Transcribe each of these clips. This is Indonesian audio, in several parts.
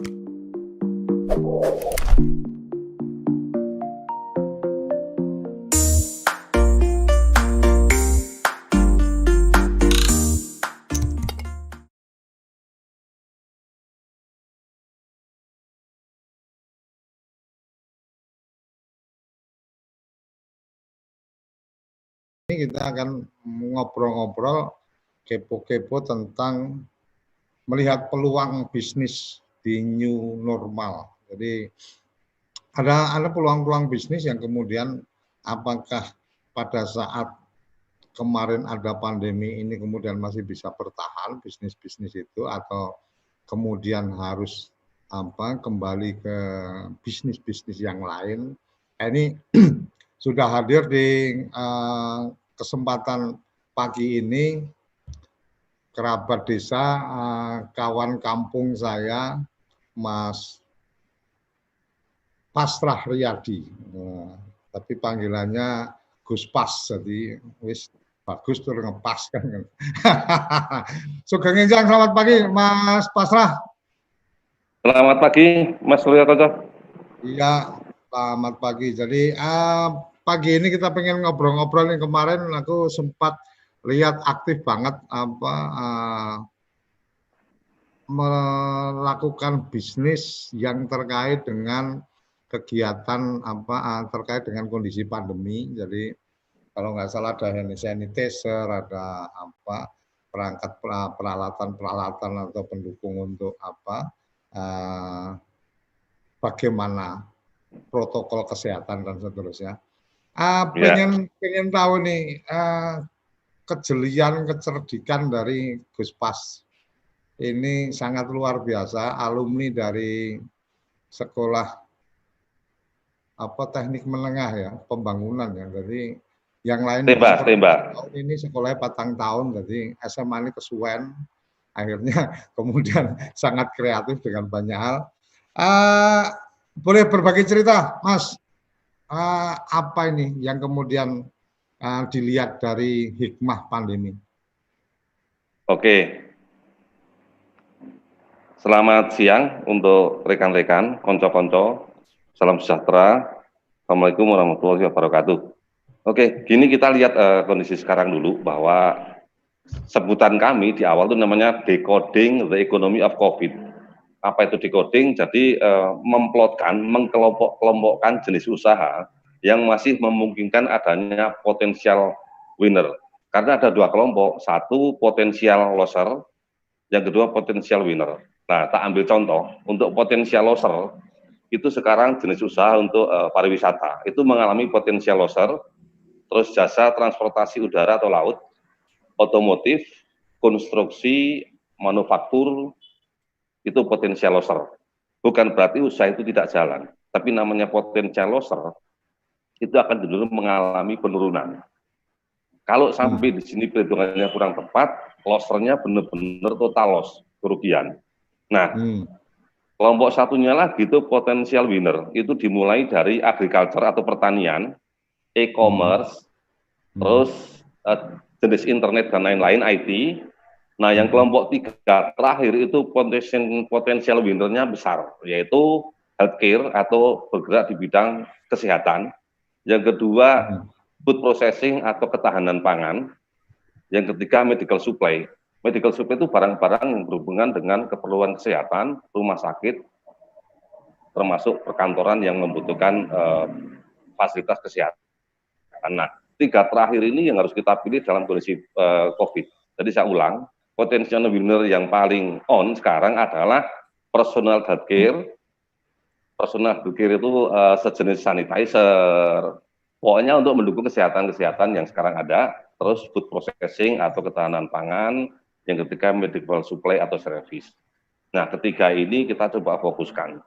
Ini kita akan ngobrol-ngobrol, kepo-kepo tentang melihat peluang bisnis di new normal. Jadi ada peluang-peluang bisnis yang kemudian apakah pada saat kemarin ada pandemi ini kemudian masih bisa bertahan bisnis-bisnis itu atau kemudian harus kembali ke bisnis-bisnis yang lain. Ini sudah hadir di kesempatan pagi ini kerabat desa, kawan kampung saya, Mas Pasrah Riyadi. Tapi panggilannya Gus Pas, jadi wis bagus tuh ngepas kan. Sugeng Enjang, selamat pagi Mas Pasrah. Selamat pagi Mas Surya Koco. Iya, selamat pagi. Jadi pagi ini kita pengen ngobrol-ngobrol nih, kemarin aku sempat lihat aktif banget melakukan bisnis yang terkait dengan kegiatan terkait dengan kondisi pandemi. Jadi kalau nggak salah ada hand sanitizer, ada perangkat peralatan atau pendukung untuk bagaimana protokol kesehatan dan seterusnya. Pengen tahu nih kejelian, kecerdikan dari Gus Pas. Ini sangat luar biasa, alumni dari sekolah teknik menengah ya, pembangunan ya. Jadi yang lain tahun ini sekolahnya 4 tahun, jadi SMA ini kesuwen, akhirnya kemudian sangat kreatif dengan banyak hal. Boleh berbagi cerita, Mas? Apa ini yang kemudian dilihat dari hikmah pandemi? Oke. Selamat siang untuk rekan-rekan, konco-konco. Salam sejahtera. Assalamualaikum warahmatullahi wabarakatuh. Oke, gini kita lihat kondisi sekarang dulu, bahwa sebutan kami di awal itu namanya decoding the economy of COVID. Apa itu decoding? Jadi mengkelompokkan jenis usaha yang masih memungkinkan adanya potensial winner. Karena ada dua kelompok, satu potensial loser, yang kedua potensial winner. Nah, tak ambil contoh, untuk potensial loser, itu sekarang jenis usaha untuk pariwisata, itu mengalami potensial loser, terus jasa transportasi udara atau laut, otomotif, konstruksi, manufaktur, itu potensial loser. Bukan berarti usaha itu tidak jalan, tapi namanya potensial loser, itu akan cenderung mengalami penurunan. Kalau sampai di sini perhitungannya kurang tepat, losernya benar-benar total loss, kerugian. Nah, kelompok satunya lagi itu potensial winner, itu dimulai dari agriculture atau pertanian, e-commerce, terus jenis internet dan lain-lain, IT. Nah, yang kelompok 3 terakhir itu potensial winnernya besar, yaitu healthcare atau bergerak di bidang kesehatan. Yang kedua, food processing atau ketahanan pangan. Yang ketiga, medical supply. Medical supply itu barang-barang yang berhubungan dengan keperluan kesehatan, rumah sakit, termasuk perkantoran yang membutuhkan fasilitas kesehatan. Nah, 3 terakhir ini yang harus kita pilih dalam kondisi COVID. Jadi saya ulang, potensial winner yang paling on sekarang adalah personal healthcare. Personal healthcare itu sejenis sanitizer, pokoknya untuk mendukung kesehatan-kesehatan yang sekarang ada, terus food processing atau ketahanan pangan, yang ketiga medical supply atau service. Nah, ketiga ini kita coba fokuskan,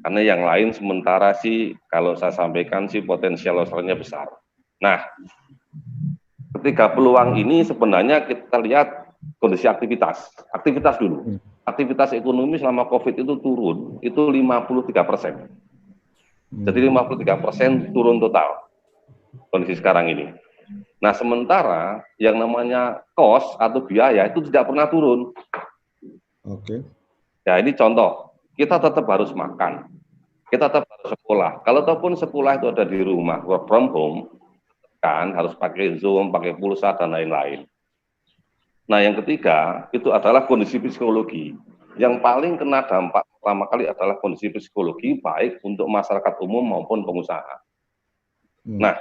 karena yang lain sementara sih kalau saya sampaikan sih potensial losernya besar. Nah, ketiga peluang ini sebenarnya kita lihat kondisi aktivitas dulu. Aktivitas ekonomi selama COVID itu turun, itu 53%. Jadi 53% turun total kondisi sekarang ini. Nah, sementara yang namanya cost atau biaya itu tidak pernah turun. Oke. Ya, ini contoh. kita tetap harus makan, kita tetap harus sekolah. Kalau ataupun sekolah itu ada di rumah, work from home, kan harus pakai Zoom, pakai pulsa, dan lain-lain. Nah, yang ketiga, itu adalah kondisi psikologi. Yang paling kena dampak pertama kali adalah kondisi psikologi, baik untuk masyarakat umum maupun pengusaha. Nah,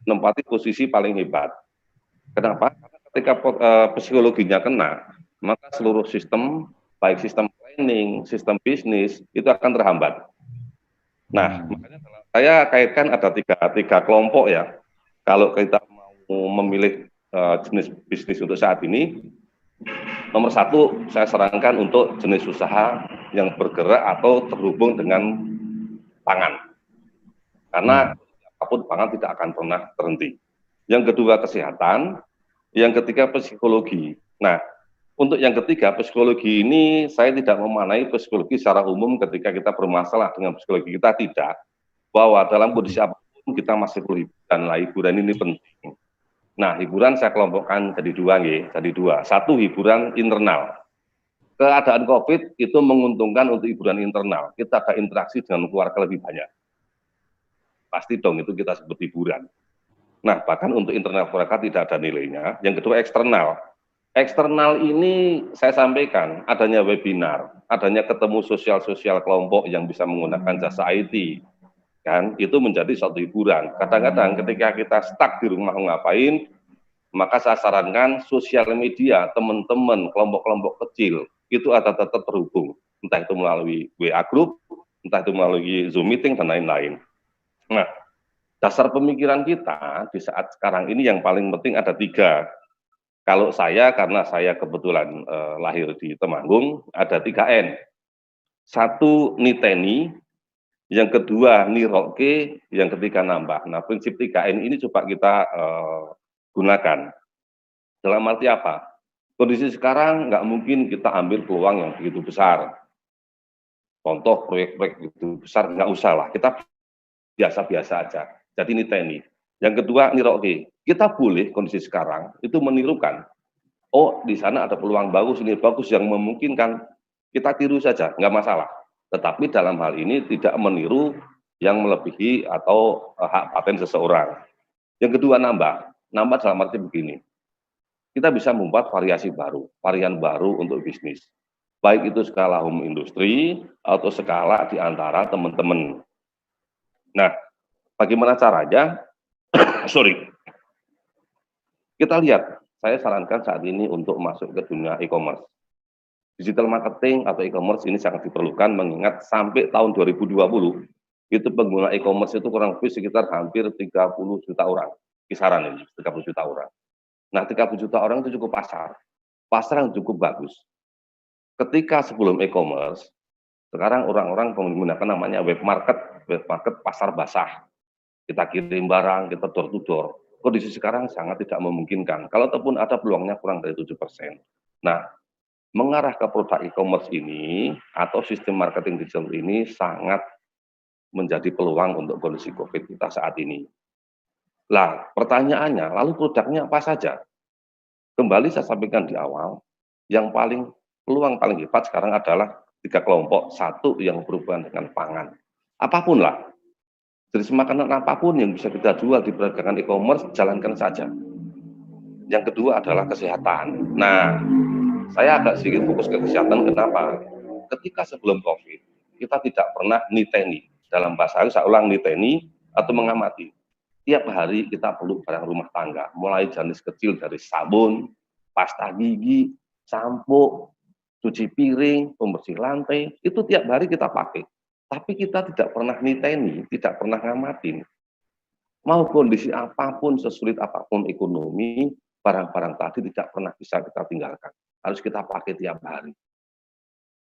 menempati posisi paling hebat. Kenapa? Karena ketika psikologinya kena, maka seluruh sistem, baik sistem planning, sistem bisnis, itu akan terhambat. Nah, makanya saya kaitkan ada tiga kelompok ya. Kalau kita mau memilih jenis bisnis untuk saat ini, nomor satu saya sarankan untuk jenis usaha yang bergerak atau terhubung dengan pangan. Karena apapun pangan tidak akan pernah berhenti. Yang kedua kesehatan, yang ketiga psikologi. Nah, untuk yang ketiga psikologi ini saya tidak memaknai psikologi secara umum ketika kita bermasalah dengan psikologi kita, tidak. Bahwa dalam kondisi apapun kita masih perlu hiburan. Lah, hiburan ini penting. Nah, hiburan saya kelompokkan jadi dua, jadi dua. Satu, hiburan internal. Keadaan COVID itu menguntungkan untuk hiburan internal. Kita ada interaksi dengan keluarga lebih banyak. Pasti dong itu kita sebut hiburan. Nah, bahkan untuk internal keluarga tidak ada nilainya. Yang kedua, eksternal. Eksternal ini saya sampaikan, adanya webinar, adanya ketemu sosial-sosial kelompok yang bisa menggunakan jasa IT, kan, itu menjadi suatu hiburan. Kadang-kadang ketika kita stuck di rumah ngapain, maka saya sarankan sosial media, teman-teman, kelompok-kelompok kecil, itu ada tetap terhubung. Entah itu melalui WA Group, entah itu melalui Zoom Meeting, dan lain-lain. Nah, dasar pemikiran kita di saat sekarang ini yang paling penting ada tiga. Kalau saya, karena saya kebetulan lahir di Temanggung, ada 3N. Satu, niteni, yang kedua, niroke, yang ketiga, nambah. Nah, prinsip 3N ini coba kita gunakan. Dalam arti apa? Kondisi sekarang nggak mungkin kita ambil peluang yang begitu besar. Contoh proyek-proyek begitu besar, nggak usah lah. Kita biasa-biasa aja. Jadi niteni. Yang kedua, niroke. Kita boleh kondisi sekarang itu menirukan. Oh, di sana ada peluang bagus, ini bagus yang memungkinkan. Kita tiru saja, nggak masalah. Tetapi dalam hal ini tidak meniru yang melebihi atau hak paten seseorang. Yang kedua, nambah. Nambah dalam arti begini. Kita bisa membuat variasi baru, varian baru untuk bisnis. Baik itu skala home industri atau skala di antara teman-teman. Nah, bagaimana caranya? Sorry. Kita lihat, saya sarankan saat ini untuk masuk ke dunia e-commerce. Digital marketing atau e-commerce ini sangat diperlukan mengingat sampai tahun 2020 itu pengguna e-commerce itu kurang lebih sekitar hampir 30 juta orang. Kisaran ini 30 juta orang. Nah, 30 juta orang itu cukup pasar yang cukup bagus. Ketika sebelum e-commerce, sekarang orang-orang menggunakan namanya web market pasar basah. Kita kirim barang, kita door to door. Kondisi sekarang sangat tidak memungkinkan. Kalau ataupun ada peluangnya kurang dari 7%. Nah, mengarah ke produk e-commerce ini atau sistem marketing digital ini sangat menjadi peluang untuk kondisi COVID kita saat ini. Lah, pertanyaannya, lalu produknya apa saja? Kembali saya sampaikan di awal, yang peluang paling hebat sekarang adalah 3 kelompok. Satu yang berhubungan dengan pangan. Apapun lah, jenis makanan apapun yang bisa kita jual di perdagangan e-commerce, jalankan saja. Yang kedua adalah kesehatan. Nah, saya agak sedikit fokus ke kesehatan, kenapa? Ketika sebelum COVID, kita tidak pernah niteni. Dalam bahasa saya ulang, niteni atau mengamati. Tiap hari kita perlu barang rumah tangga, mulai jenis kecil dari sabun, pasta gigi, sampo, cuci piring, pembersih lantai, itu tiap hari kita pakai. Tapi kita tidak pernah niteni, tidak pernah ngamatin. Mau kondisi apapun, sesulit apapun ekonomi, barang-barang tadi tidak pernah bisa kita tinggalkan. Harus kita pakai tiap hari.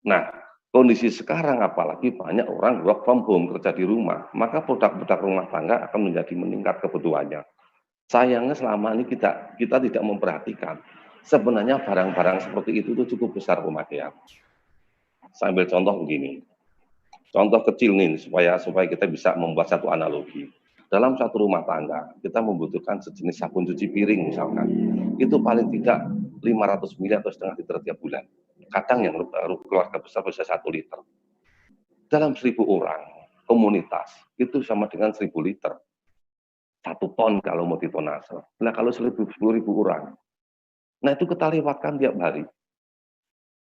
Nah, kondisi sekarang apalagi banyak orang work from home, kerja di rumah, maka produk-produk rumah tangga akan menjadi meningkat kebutuhannya. Sayangnya selama ini kita tidak memperhatikan. Sebenarnya barang-barang seperti itu cukup besar pemakaian. Saya ambil contoh begini. Contoh kecil nih supaya kita bisa membuat satu analogi. Dalam satu rumah tangga, kita membutuhkan sejenis sabun cuci piring misalkan. Itu paling tidak 500 ml atau setengah liter tiap bulan. Kadang yang keluarga besar bisa 1 liter. dalam 1.000 orang komunitas itu sama dengan 1.000 liter. 1 ton kalau mau ditonase. Nah kalau 10.000 orang, nah itu kita lewatkan tiap hari.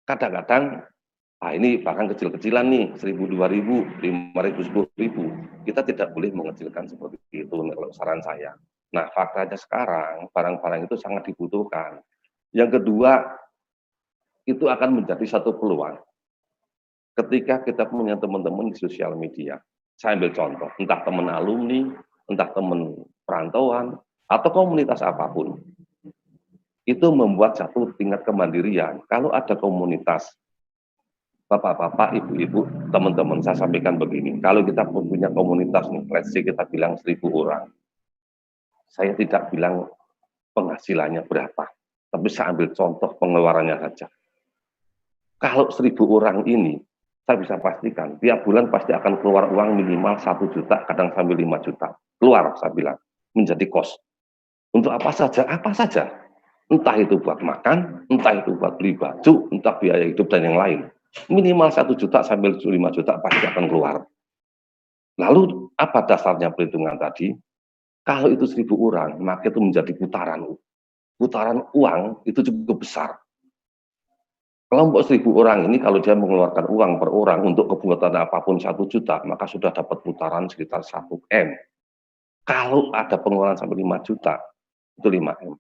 Kadang-kadang, ini bahkan kecil-kecilan nih, 1.000, 2.000, 5.000, 10.000. Kita tidak boleh mengecilkan seperti itu kalau saran saya. Nah faktanya sekarang barang-barang itu sangat dibutuhkan. Yang kedua, itu akan menjadi satu peluang. Ketika kita punya teman-teman di sosial media, saya ambil contoh, entah teman alumni, entah teman perantauan, atau komunitas apapun, itu membuat satu tingkat kemandirian. Kalau ada komunitas, bapak-bapak, ibu-ibu, teman-teman, saya sampaikan begini, kalau kita punya komunitas nih, let's say kita bilang 1.000 orang, saya tidak bilang penghasilannya berapa, tapi saya ambil contoh pengeluarannya saja. Kalau 1.000 orang ini, saya bisa pastikan tiap bulan pasti akan keluar uang minimal 1 juta, kadang sampai 5 juta. Keluar, saya bilang, menjadi kos. Untuk apa saja? Apa saja. Entah itu buat makan, entah itu buat beli baju, entah biaya hidup dan yang lain. Minimal 1 juta sampai 5 juta pasti akan keluar. Lalu apa dasarnya perhitungan tadi? Kalau itu 1.000 orang, maka itu menjadi putaran. Putaran uang itu cukup besar. Kelompok 1.000 orang ini kalau dia mengeluarkan uang per orang untuk kebutuhan apapun 1 juta, maka sudah dapat putaran sekitar 1 M. Kalau ada pengeluaran sampai 5 juta, itu 5 M.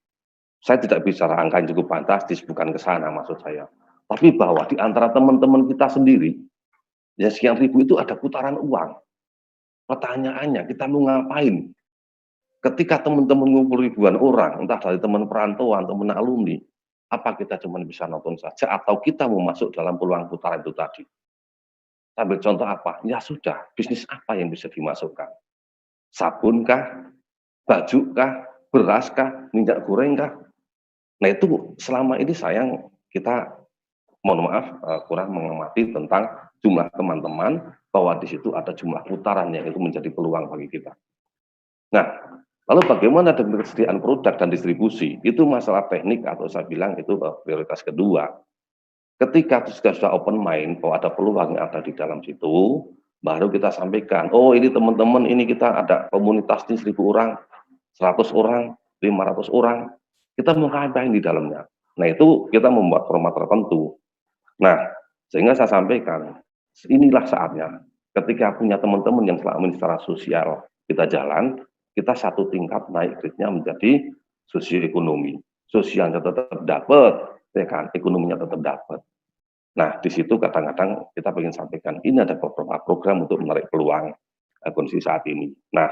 Saya tidak bicara angka yang cukup fantastis, bukan ke sana maksud saya. Tapi bahwa di antara teman-teman kita sendiri, ya sekian ribu itu ada putaran uang. Pertanyaannya, kita mau ngapain? Ketika teman-teman ngumpul ribuan orang, entah dari teman perantauan, teman alumni, apa kita cuma bisa nonton saja atau kita mau masuk dalam peluang putaran itu tadi? Ambil contoh apa? Ya sudah, bisnis apa yang bisa dimasukkan? Sabun kah? Baju kah? Beras kah? Minyak goreng kah? Nah itu selama ini sayang kita, mohon maaf, kurang mengamati tentang jumlah teman-teman bahwa di situ ada jumlah putaran yang itu menjadi peluang bagi kita. Nah, lalu bagaimana dengan kesediaan produk dan distribusi? Itu masalah teknik atau saya bilang itu prioritas kedua. Ketika sudah open mind bahwa ada peluang yang ada di dalam situ, baru kita sampaikan, oh ini teman-teman, ini kita ada komunitas ini 1.000 orang, 100 orang, 500 orang, kita mau ngapain di dalamnya. Nah itu kita membuat format tertentu. Nah, sehingga saya sampaikan, inilah saatnya ketika punya teman-teman yang selama ini secara sosial kita jalan, kita satu tingkat naik grade-nya menjadi sosioekonomi. Sosialnya tetap dapat, ya kan, ekonominya tetap dapat. Nah, di situ kadang-kadang kita ingin sampaikan, ini ada beberapa program untuk menarik peluang kondisi saat ini. Nah,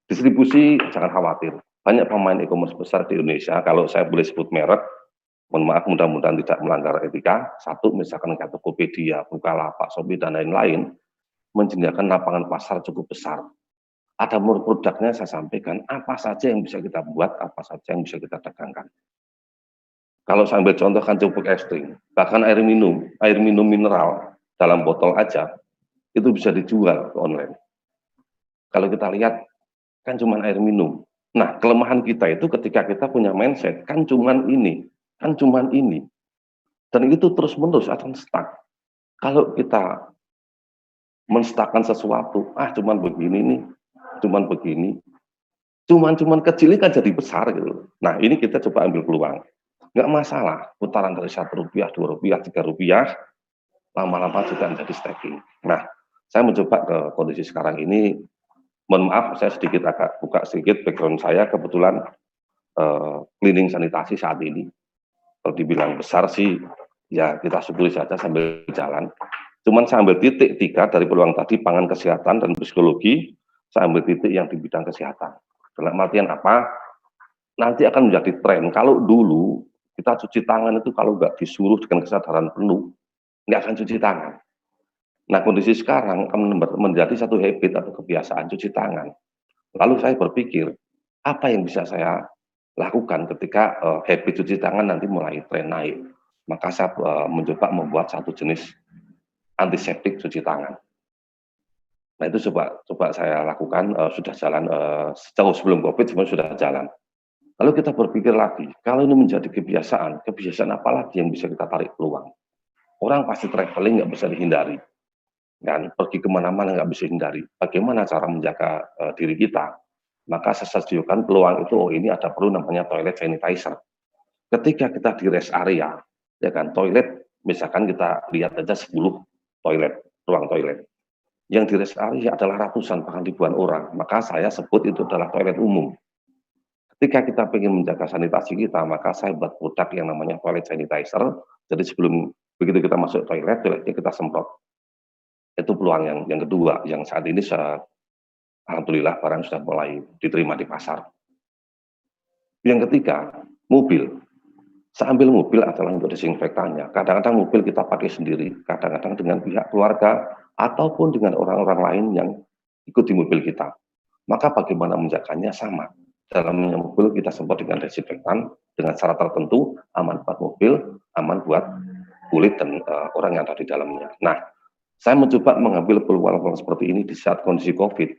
distribusi jangan khawatir. Banyak pemain e-commerce besar di Indonesia, kalau saya boleh sebut merek, mohon maaf mudah-mudahan tidak melanggar etika. Satu, misalkan kayak Tokopedia, Bukalapak, Shopee, dan lain-lain, menyediakan lapangan pasar cukup besar. Ada produknya saya sampaikan, apa saja yang bisa kita buat, apa saja yang bisa kita dagangkan. Kalau saya ambil contoh kan cukup ekstrim, bahkan air minum mineral dalam botol aja, itu bisa dijual ke online. Kalau kita lihat, kan cuma air minum. Nah, kelemahan kita itu ketika kita punya mindset, kan cuman ini. Dan itu terus-menerus akan stuck. Kalau kita menstakkan sesuatu, cuman begini nih, cuman begini, cuman kecil ini kan jadi besar gitu. Nah, ini kita coba ambil peluang. Nggak masalah, putaran dari Rp1, Rp2, Rp3, lama-lama juga menjadi stacking. Nah, saya mencoba ke kondisi sekarang ini, mohon maaf, saya sedikit agak buka sedikit background saya, kebetulan cleaning sanitasi saat ini. Kalau dibilang besar sih, ya kita syukuri saja sambil jalan. Cuman saya ambil titik 3 dari peluang tadi, pangan, kesehatan, dan psikologi, saya ambil titik yang di bidang kesehatan. Dalam artian apa? Nanti akan menjadi tren. Kalau dulu kita cuci tangan itu kalau nggak disuruh dengan kesadaran penuh, nggak akan cuci tangan. Nah kondisi sekarang akan menjadi satu habit atau kebiasaan cuci tangan. Lalu saya berpikir, apa yang bisa saya lakukan ketika habit cuci tangan nanti mulai tren naik. Maka saya mencoba membuat satu jenis antiseptik cuci tangan. Nah itu coba saya lakukan, sudah jalan jauh sebelum COVID, sudah jalan. Lalu kita berpikir lagi, kalau ini menjadi kebiasaan apa lagi yang bisa kita tarik peluang? Orang pasti traveling, nggak bisa dihindari. kan pergi kemana-mana nggak bisa hindari. Bagaimana cara menjaga diri kita? Maka saya sediakan peluang itu, oh ini ada perlu namanya toilet sanitizer. Ketika kita di rest area, ya kan toilet, misalkan kita lihat aja 10 toilet, ruang toilet. Yang di rest area adalah ratusan bahkan ribuan orang, maka saya sebut itu adalah toilet umum. Ketika kita ingin menjaga sanitasi kita, maka saya buat produk yang namanya toilet sanitizer. Jadi sebelum begitu kita masuk toilet, toiletnya kita semprot. Itu peluang yang kedua, yang saat ini alhamdulillah barang sudah mulai diterima di pasar. Yang ketiga, mobil. Saya ambil mobil adalah untuk disinfektannya. Kadang-kadang mobil kita pakai sendiri, kadang-kadang dengan pihak keluarga, ataupun dengan orang-orang lain yang ikut di mobil kita. Maka bagaimana menjaganya sama. Dalam mobil kita semprot dengan desinfektan, dengan syarat tertentu, aman buat mobil, aman buat kulit dan orang yang ada di dalamnya. Nah, saya mencoba mengambil peluang-peluang seperti ini di saat kondisi COVID.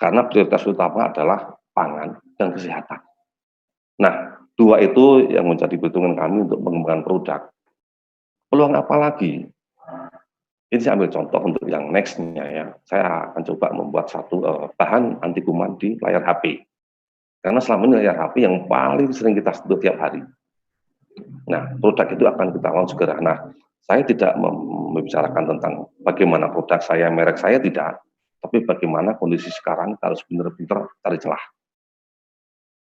Karena prioritas utama adalah pangan dan kesehatan. Nah, dua itu yang menjadi perhitungan kami untuk mengembangkan produk. Peluang apa lagi? Ini saya ambil contoh untuk yang next-nya ya. Saya akan coba membuat satu bahan anti kuman di layar HP. Karena selama ini layar HP yang paling sering kita sentuh tiap hari. Nah, produk itu akan kita launch segera. Nah, saya tidak membicarakan tentang bagaimana produk saya, merek saya tidak. Tapi bagaimana kondisi sekarang harus benar-benar cari celah.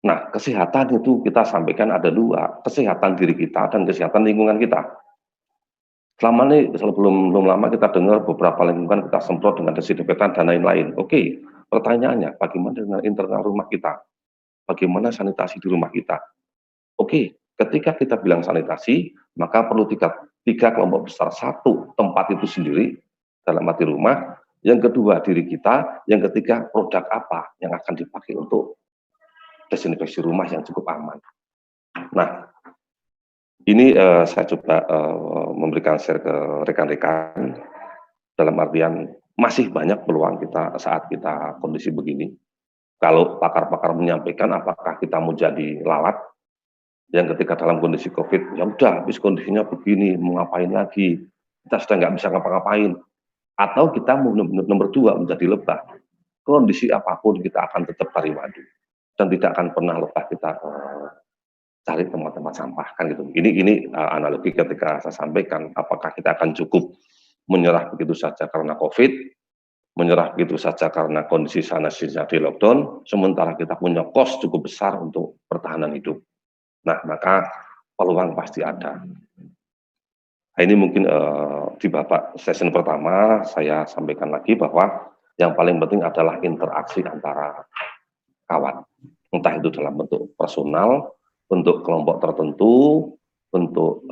Nah, kesehatan itu kita sampaikan ada dua, kesehatan diri kita dan kesehatan lingkungan kita. Selama ini, belum lama kita dengar beberapa lingkungan kita semprot dengan desinfektan dan lain-lain. Oke, pertanyaannya, bagaimana dengan internal rumah kita? Bagaimana sanitasi di rumah kita? Oke, ketika kita bilang sanitasi, maka perlu tiga kelompok besar. Satu, tempat itu sendiri, dalam arti rumah. Yang kedua, diri kita. Yang ketiga, produk apa yang akan dipakai untuk desinfeksi rumah yang cukup aman. Nah, ini saya coba memberikan share ke rekan-rekan, dalam artian masih banyak peluang kita saat kita kondisi begini. Kalau pakar-pakar menyampaikan apakah kita mau jadi lalat, yang ketika dalam kondisi COVID, ya udah habis kondisinya begini, mau ngapain lagi, kita sudah nggak bisa ngapa-ngapain. Atau kita nomor dua menjadi lebah, kondisi apapun kita akan tetap cari madu. Dan tidak akan pernah lebah kita cari tempat-tempat sampah, kan gitu. Ini analogi ketika saya sampaikan, apakah kita akan cukup menyerah begitu saja karena COVID, menyerah begitu saja karena kondisi sanasinya di lockdown, sementara kita punya cost cukup besar untuk pertahanan hidup. Nah, maka peluang pasti ada. Nah, ini mungkin di babak session pertama saya sampaikan lagi bahwa yang paling penting adalah interaksi antara kawan. Entah itu dalam bentuk personal, bentuk kelompok tertentu, bentuk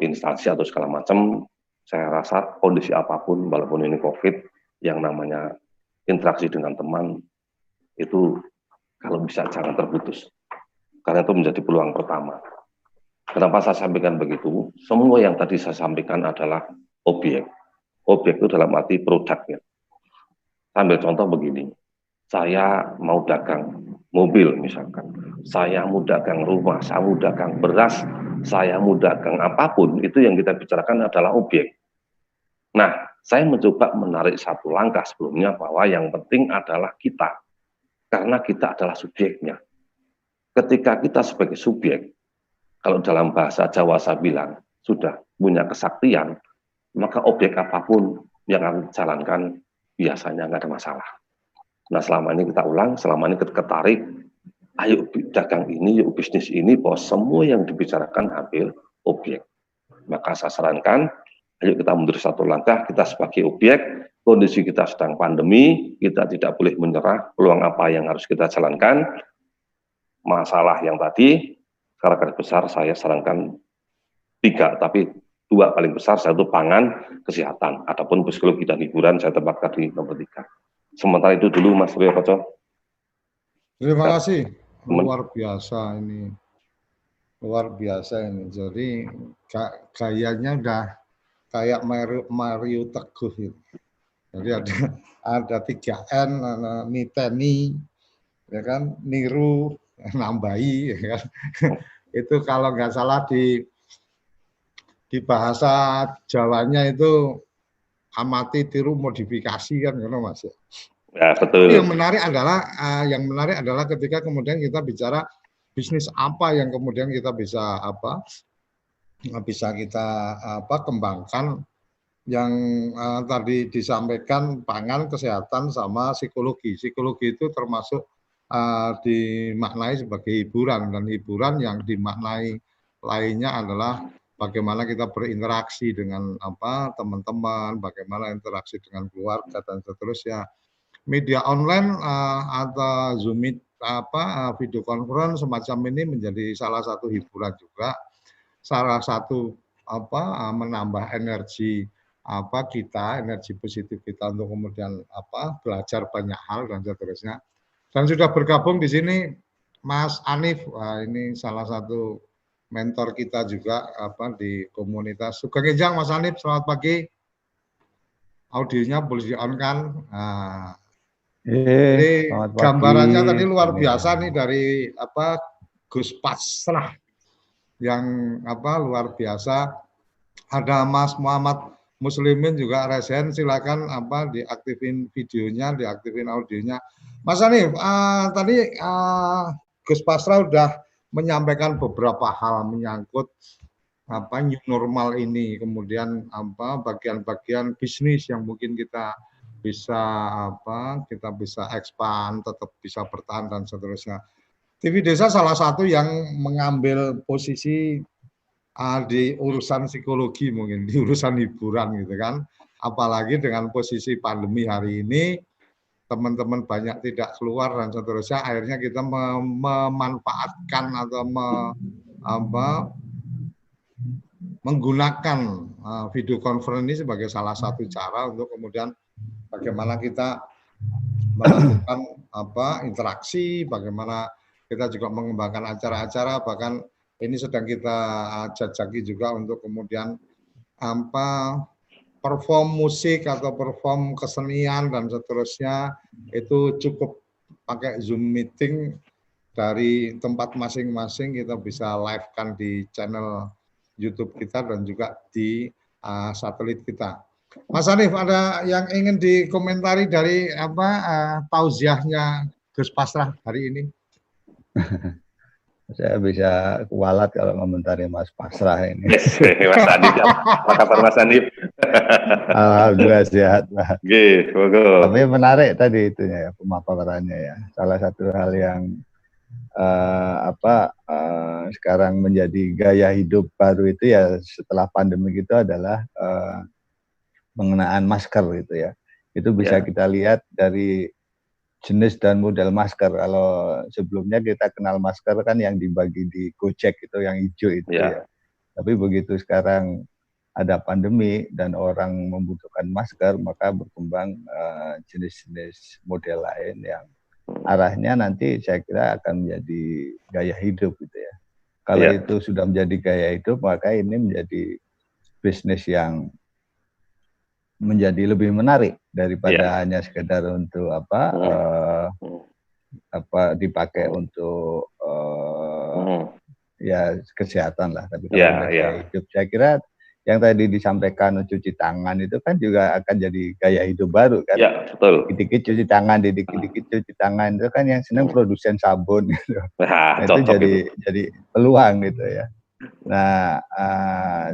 instansi atau segala macam. Saya rasa kondisi apapun, walaupun ini COVID, yang namanya interaksi dengan teman itu kalau bisa jangan terputus, karena itu menjadi peluang pertama. Kenapa saya sampaikan begitu? Semua yang tadi saya sampaikan adalah objek itu dalam arti produknya. Sambil contoh begini, saya mau dagang mobil misalkan, saya mau dagang rumah, saya mau dagang beras, saya mau dagang apapun, itu yang kita bicarakan adalah objek. Nah, saya mencoba menarik satu langkah sebelumnya bahwa yang penting adalah kita. Karena kita adalah subjeknya. Ketika kita sebagai subjek, kalau dalam bahasa Jawa saya bilang, sudah punya kesaktian, maka objek apapun yang akan dijalankan biasanya nggak ada masalah. Nah, selama ini kita ulang, selama ini kita ketarik, ayo dagang ini, yuk bisnis ini, bahwa semua yang dibicarakan ambil objek. Maka saya sarankan, ayo kita mundur satu langkah, kita sebagai objek, kondisi kita sedang pandemi, kita tidak boleh menyerah, peluang apa yang harus kita jalankan, masalah yang tadi, secara garis besar saya sarankan 3, tapi 2 paling besar, satu pangan, kesehatan, adapun psikologi dan hiburan saya tempatkan di nomor 3. Sementara itu dulu Mas Rio Koco. Terima kasih, luar biasa ini. Luar biasa ini. Jadi gayanya udah kayak Mario Teguh gitu. Jadi ada 3N, niteni, ya kan, niru, nambahi, ya kan. Itu kalau nggak salah di bahasa Jawanya itu amati, tiru, modifikasi kan, gitu Mas. Ya, Tapi betul. yang menarik adalah ketika kemudian kita bicara bisnis apa yang kemudian kita bisa kembangkan yang tadi disampaikan pangan, kesehatan sama psikologi. Psikologi itu termasuk dimaknai sebagai hiburan dan hiburan yang dimaknai lainnya adalah bagaimana kita berinteraksi dengan teman-teman, bagaimana interaksi dengan keluarga dan seterusnya. Media online atau Zoom video conference semacam ini menjadi salah satu hiburan juga, salah satu menambah energi energi positif kita untuk kemudian belajar banyak hal dan seterusnya. Dan sudah bergabung di sini Mas Anif, ini salah satu mentor kita juga di komunitas Sugeng Ijang. Mas Anif, selamat pagi. Audionya boleh di on kan? Nah, jadi Selamat pagi. gambarannya tadi luar biasa nih dari Gus Pasrah yang luar biasa. Ada Mas Muhammad Muslimin juga resen, silakan diaktifin videonya, diaktifin audionya. Mas Anif, tadi Gus Pasrah udah menyampaikan beberapa hal menyangkut new normal ini, kemudian bagian-bagian bisnis yang mungkin kita bisa kita bisa expand, tetap bisa bertahan dan seterusnya. TV Desa salah satu yang mengambil posisi di urusan psikologi, mungkin di urusan hiburan gitu kan. Apalagi dengan posisi pandemi hari ini, teman-teman banyak tidak keluar dan seterusnya, akhirnya kita memanfaatkan atau menggunakan video conference ini sebagai salah satu cara untuk kemudian bagaimana kita melakukan interaksi, bagaimana kita juga mengembangkan acara-acara, bahkan ini sedang kita jajaki juga untuk kemudian perform musik atau perform kesenian dan seterusnya, itu cukup pakai Zoom meeting dari tempat masing-masing, kita bisa live kan di channel YouTube kita dan juga di satelit kita. Mas Anif, ada yang ingin dikomentari dari tausiahnya Gus Pasrah hari ini? Saya bisa kualat kalau komentari Mas Pasrah ini. Mas Anif, apa kabar Mas Anif? Alhamdulillah sehat, Pak. Tapi menarik tadi itunya ya, pemaparannya ya. Salah satu hal yang sekarang menjadi gaya hidup baru itu ya setelah pandemi itu adalah pengenaan masker gitu ya. Itu bisa kita lihat dari jenis dan model masker. Kalau sebelumnya kita kenal masker kan yang dibagi di Gojek itu yang hijau itu ya. Tapi begitu sekarang ada pandemi dan orang membutuhkan masker, maka berkembang jenis-jenis model lain yang arahnya nanti saya kira akan menjadi gaya hidup gitu ya. Kalau itu sudah menjadi gaya hidup, maka ini menjadi bisnis yang menjadi lebih menarik daripada hanya sekedar untuk dipakai untuk ya kesehatan lah, tapi kalau gaya hidup saya kira yang tadi disampaikan cuci tangan itu kan juga akan jadi gaya hidup baru kan. Iya, betul. Dikit-dikit cuci tangan, dikit-dikit cuci tangan, itu kan yang senang produsen sabun gitu. Nah, itu jadi peluang gitu ya. Nah,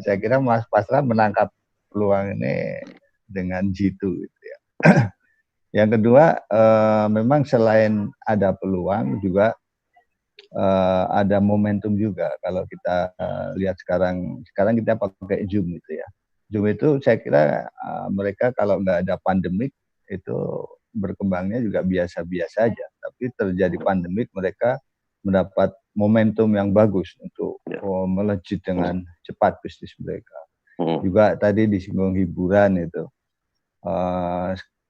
saya kira Mas Pasrah menangkap peluang ini dengan jitu gitu ya. Yang kedua, memang selain ada peluang juga ada momentum juga. Kalau kita lihat sekarang kita pakai Zoom gitu ya. Zoom itu saya kira mereka kalau nggak ada pandemik itu berkembangnya juga biasa-biasa aja. Tapi terjadi pandemik mereka mendapat momentum yang bagus untuk melejit dengan cepat bisnis mereka. Juga tadi disinggung hiburan itu.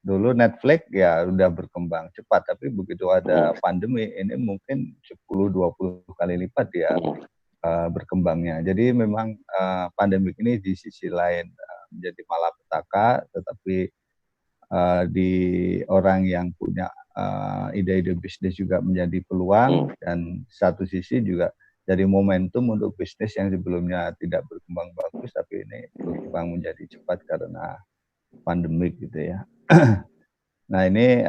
Dulu Netflix ya udah berkembang cepat, tapi begitu ada pandemi ini mungkin 10-20 kali lipat ya berkembangnya. Jadi memang pandemi ini di sisi lain menjadi malapetaka, tetapi di orang yang punya ide-ide bisnis juga menjadi peluang, dan satu sisi juga jadi momentum untuk bisnis yang sebelumnya tidak berkembang bagus, tapi ini berkembang menjadi cepat karena pandemik gitu ya. Nah ini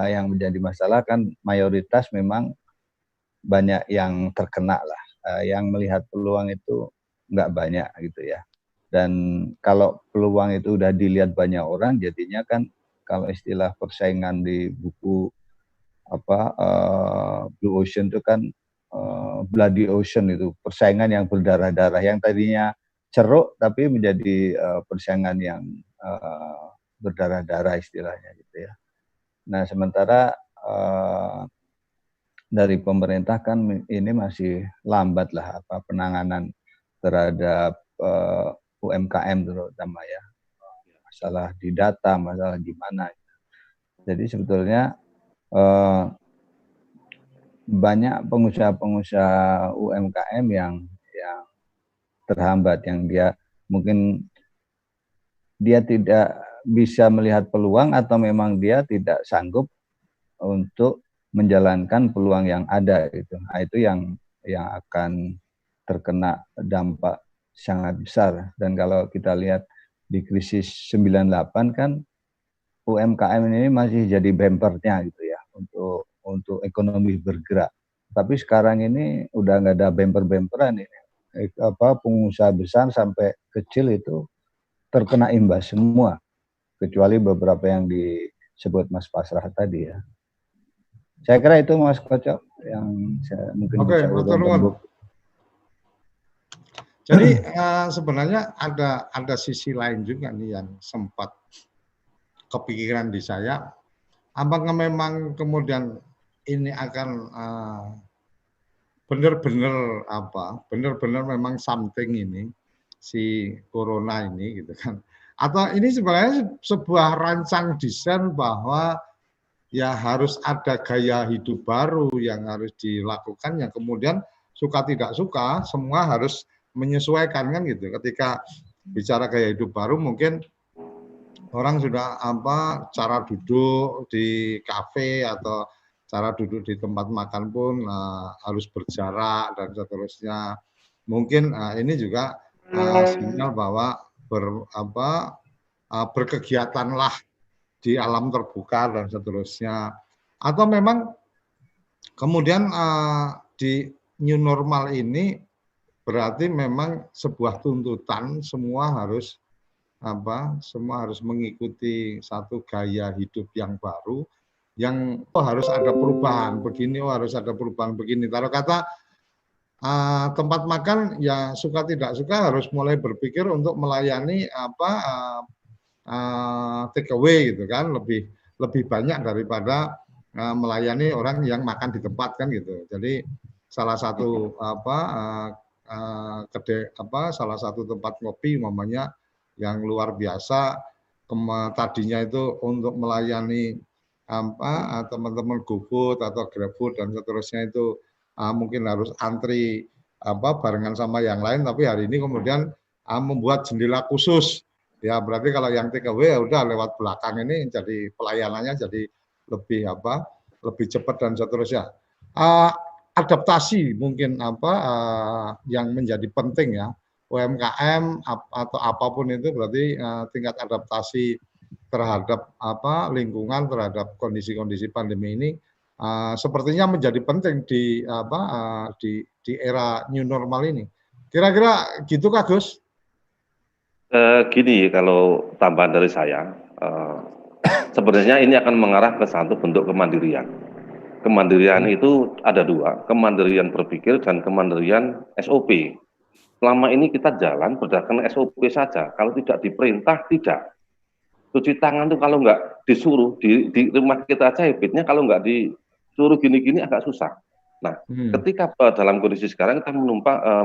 yang menjadi masalah kan mayoritas memang banyak yang terkena lah, yang melihat peluang itu nggak banyak gitu ya. Dan kalau peluang itu udah dilihat banyak orang, jadinya kan kalau istilah persaingan di buku Blue Ocean itu kan bloody ocean, itu persaingan yang berdarah-darah, yang tadinya ceruk tapi menjadi persaingan yang berdarah-darah istilahnya gitu ya. Nah sementara dari pemerintah kan ini masih lambat lah penanganan terhadap UMKM terutama ya, masalah di data, masalah gimana. Jadi sebetulnya banyak pengusaha-pengusaha UMKM yang terhambat, yang dia mungkin dia tidak bisa melihat peluang atau memang dia tidak sanggup untuk menjalankan peluang yang ada gitu. Nah, itu yang akan terkena dampak sangat besar. Dan kalau kita lihat di krisis 98 kan UMKM ini masih jadi bempernya gitu ya untuk ekonomi bergerak. Tapi sekarang ini udah nggak ada bemper-bemperan ini. Pengusaha besar sampai kecil itu terkena imbas semua, kecuali beberapa yang disebut Mas Pasrah tadi ya. Saya kira itu Mas Kocok yang saya mungkin bisa urung. Jadi sebenarnya ada sisi lain juga nih yang sempat kepikiran di saya. Apakah memang kemudian ini akan benar-benar memang something ini, si corona ini gitu kan, atau ini sebenarnya sebuah rancang desain bahwa ya harus ada gaya hidup baru yang harus dilakukan, yang kemudian suka tidak suka semua harus menyesuaikan kan gitu. Ketika bicara gaya hidup baru mungkin orang sudah cara duduk di kafe atau cara duduk di tempat makan pun harus berjarak dan seterusnya. Mungkin ini juga sinyal bahwa berkegiatanlah di alam terbuka dan seterusnya. Atau memang kemudian di new normal ini berarti memang sebuah tuntutan semua harus mengikuti satu gaya hidup yang baru, yang harus ada perubahan begini, harus ada perubahan begini. Taruh kata tempat makan ya suka tidak suka harus mulai berpikir untuk melayani take away gitu kan, lebih banyak daripada melayani orang yang makan di tempat kan gitu. Jadi salah satu salah satu tempat kopi umpamanya yang luar biasa tadinya itu untuk melayani teman-teman GoFood atau GrabFood dan seterusnya itu mungkin harus antri barengan sama yang lain, tapi hari ini kemudian membuat jendela khusus. Ya berarti kalau yang take away ya udah lewat belakang ini, jadi pelayanannya jadi lebih cepat dan seterusnya. Adaptasi mungkin yang menjadi penting ya. UMKM atau apapun itu berarti tingkat adaptasi terhadap lingkungan, terhadap kondisi-kondisi pandemi ini sepertinya menjadi penting di era new normal ini. Kira-kira gitu Kak Gus? Gini, kalau tambahan dari saya, sebenarnya ini akan mengarah ke satu bentuk kemandirian. Kemandirian itu ada dua, kemandirian berpikir dan kemandirian SOP. Selama ini kita jalan berdasarkan SOP saja. Kalau tidak diperintah, tidak. Cuci tangan itu kalau nggak disuruh, di rumah kita aja habitnya kalau nggak disuruh gini-gini agak susah. Nah, ketika dalam kondisi sekarang kita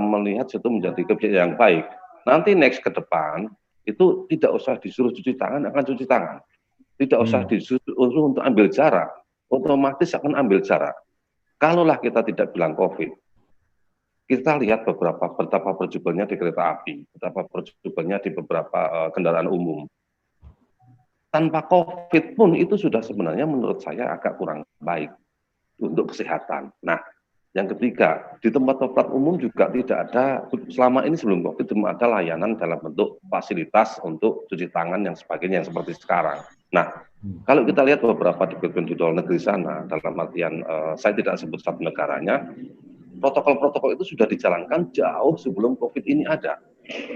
melihat itu menjadi kebijakan yang baik. Nanti next ke depan, itu tidak usah disuruh cuci tangan, akan cuci tangan. Tidak usah disuruh untuk ambil jarak, otomatis akan ambil jarak. Kalaulah kita tidak bilang COVID, kita lihat betapa berjubelnya di kereta api, betapa berjubelnya di beberapa kendaraan umum. Tanpa COVID pun itu sudah sebenarnya menurut saya agak kurang baik untuk kesehatan. Nah, Yang ketiga, di tempat-tempat umum juga tidak ada, selama ini sebelum COVID belum ada layanan dalam bentuk fasilitas untuk cuci tangan yang sebagainya yang seperti sekarang. Nah, kalau kita lihat beberapa departemen di luar negeri sana, dalam artian saya tidak sebut satu negaranya, protokol-protokol itu sudah dijalankan jauh sebelum COVID ini ada.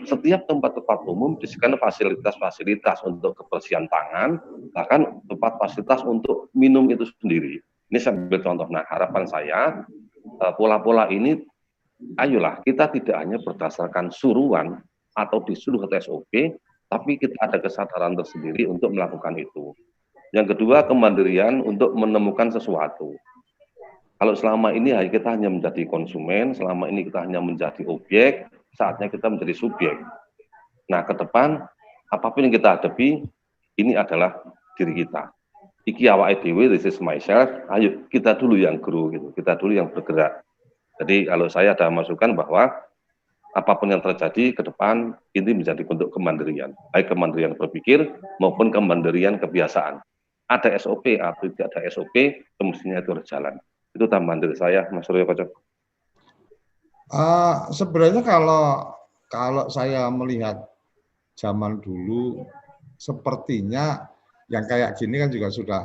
Setiap tempat-tempat umum disediakan fasilitas-fasilitas untuk kebersihan tangan, bahkan tempat fasilitas untuk minum itu sendiri. Ini saya ambil contoh. Nah, harapan saya pola-pola ini, ayolah kita tidak hanya berdasarkan suruhan atau disuruh ke SOP, tapi kita ada kesadaran tersendiri untuk melakukan itu. Yang kedua, kemandirian untuk menemukan sesuatu. Kalau selama ini kita hanya menjadi konsumen, selama ini kita hanya menjadi objek, saatnya kita menjadi subjek. Nah, ke depan, apapun yang kita hadapi, ini adalah diri kita. Iki awake dhewe, this is myself, ayo kita dulu yang grow gitu, kita dulu yang bergerak. Jadi kalau saya ada masukan bahwa apapun yang terjadi ke depan, ini menjadi bentuk kemandirian, baik kemandirian berpikir maupun kemandirian kebiasaan. Ada SOP atau tidak ada SOP, semestinya itu harus jalan. Itu tambahan dari saya, Mas Suryo Koco. Sebenarnya kalau saya melihat zaman dulu, sepertinya yang kayak gini kan juga sudah,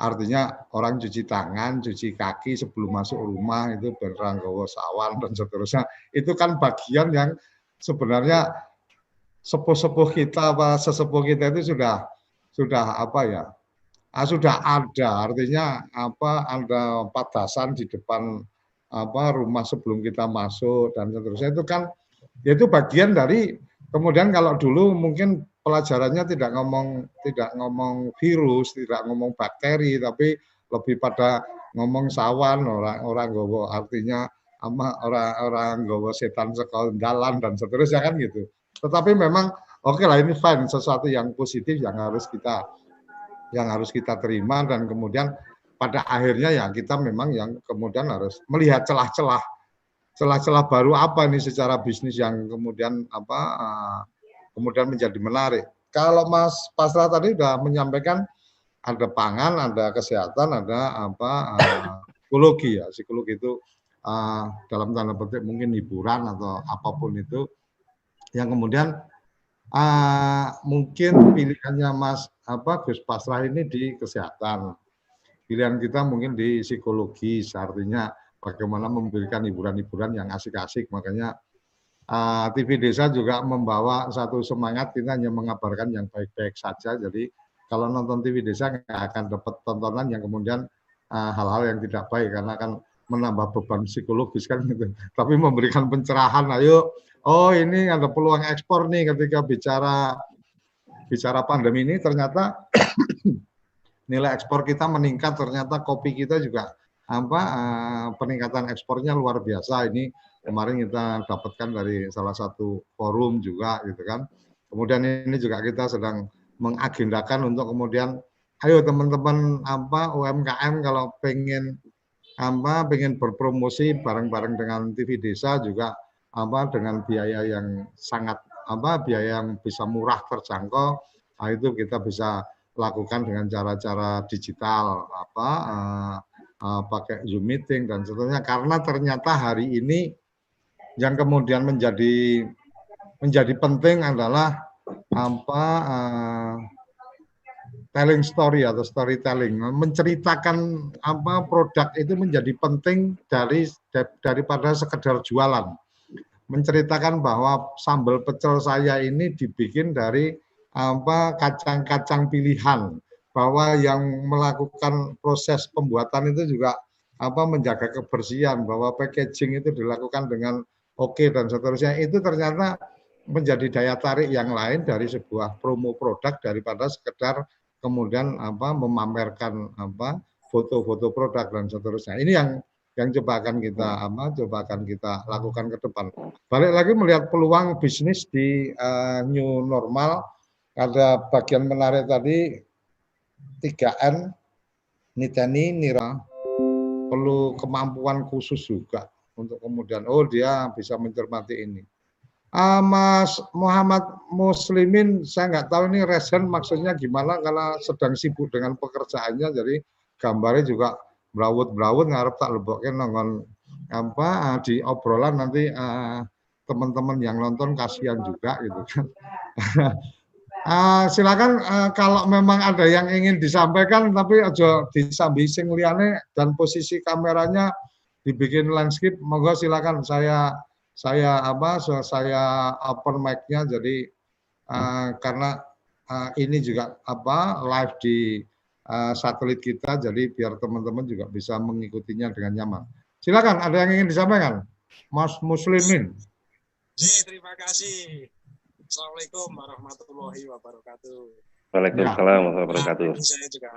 artinya orang cuci tangan, cuci kaki sebelum masuk rumah itu beranggawa sawan dan seterusnya. Itu kan bagian yang sebenarnya sepuh-sepuh kita apa sesepuh kita itu sudah apa ya? Sudah ada, artinya apa? Ada patasan di depan apa rumah sebelum kita masuk dan seterusnya. Itu kan itu bagian dari, kemudian kalau dulu mungkin pelajarannya tidak ngomong virus, tidak ngomong bakteri, tapi lebih pada ngomong sawan, orang gowo, artinya orang gowo setan sekondalan dan seterusnya kan gitu. Tetapi memang oke lah, ini fine, sesuatu yang positif yang harus kita terima, dan kemudian pada akhirnya ya kita memang yang kemudian harus melihat celah-celah baru apa nih secara bisnis yang kemudian kemudian menjadi menarik. Kalau Mas Pasra tadi sudah menyampaikan ada pangan, ada kesehatan, ada psikologi ya. Psikologi itu dalam tanda petik mungkin hiburan atau apapun itu yang kemudian mungkin pilihannya Mas Gus Pasra ini di kesehatan. Pilihan kita mungkin di psikologi, artinya bagaimana memberikan hiburan-hiburan yang asik-asik. Makanya TV Desa juga membawa satu semangat, kita hanya mengabarkan yang baik-baik saja. Jadi kalau nonton TV Desa nggak akan dapat tontonan yang kemudian hal-hal yang tidak baik, karena akan menambah beban psikologis kan gitu. Tapi memberikan pencerahan, ayo, oh ini ada peluang ekspor nih ketika bicara pandemi ini, ternyata nilai ekspor kita meningkat, ternyata kopi kita juga peningkatan ekspornya luar biasa. Ini kemarin kita dapatkan dari salah satu forum juga gitu kan. Kemudian ini juga kita sedang mengagendakan untuk kemudian ayo teman-teman UMKM kalau pengen berpromosi bareng-bareng dengan TV Desa juga dengan biaya yang sangat biaya yang bisa murah terjangkau. Nah, itu kita bisa lakukan dengan cara-cara digital pakai Zoom meeting dan seterusnya, karena ternyata hari ini yang kemudian menjadi penting adalah telling story atau storytelling, menceritakan produk itu menjadi penting daripada sekedar jualan. Menceritakan bahwa sambal pecel saya ini dibikin dari kacang-kacang pilihan, bahwa yang melakukan proses pembuatan itu juga menjaga kebersihan, bahwa packaging itu dilakukan dengan oke dan seterusnya. Itu ternyata menjadi daya tarik yang lain dari sebuah promo produk daripada sekedar kemudian memamerkan foto-foto produk dan seterusnya. Ini yang coba akan kita lakukan ke depan. Balik lagi melihat peluang bisnis di new normal. Ada bagian menarik tadi 3N, niteni, nira, perlu kemampuan khusus juga untuk kemudian dia bisa mencermati ini. Mas Muhammad Muslimin, saya nggak tahu ini resen maksudnya gimana, karena sedang sibuk dengan pekerjaannya, jadi gambarnya juga berawut-berawut ngarep tak lebokke nongon di obrolan nanti teman-teman yang nonton kasihan juga gitu kan. Silakan kalau memang ada yang ingin disampaikan, tapi aja disambi sing liyane dan posisi kameranya dibikin landscape. Monggo silakan, saya open mic-nya. Jadi karena ini juga live di satelit kita, jadi biar teman-teman juga bisa mengikutinya dengan nyaman. Silakan, ada yang ingin disampaikan, Mas Muslimin. Terima kasih. Assalamualaikum warahmatullahi wabarakatuh. Waalaikumsalam warahmatullahi wabarakatuh. Saya juga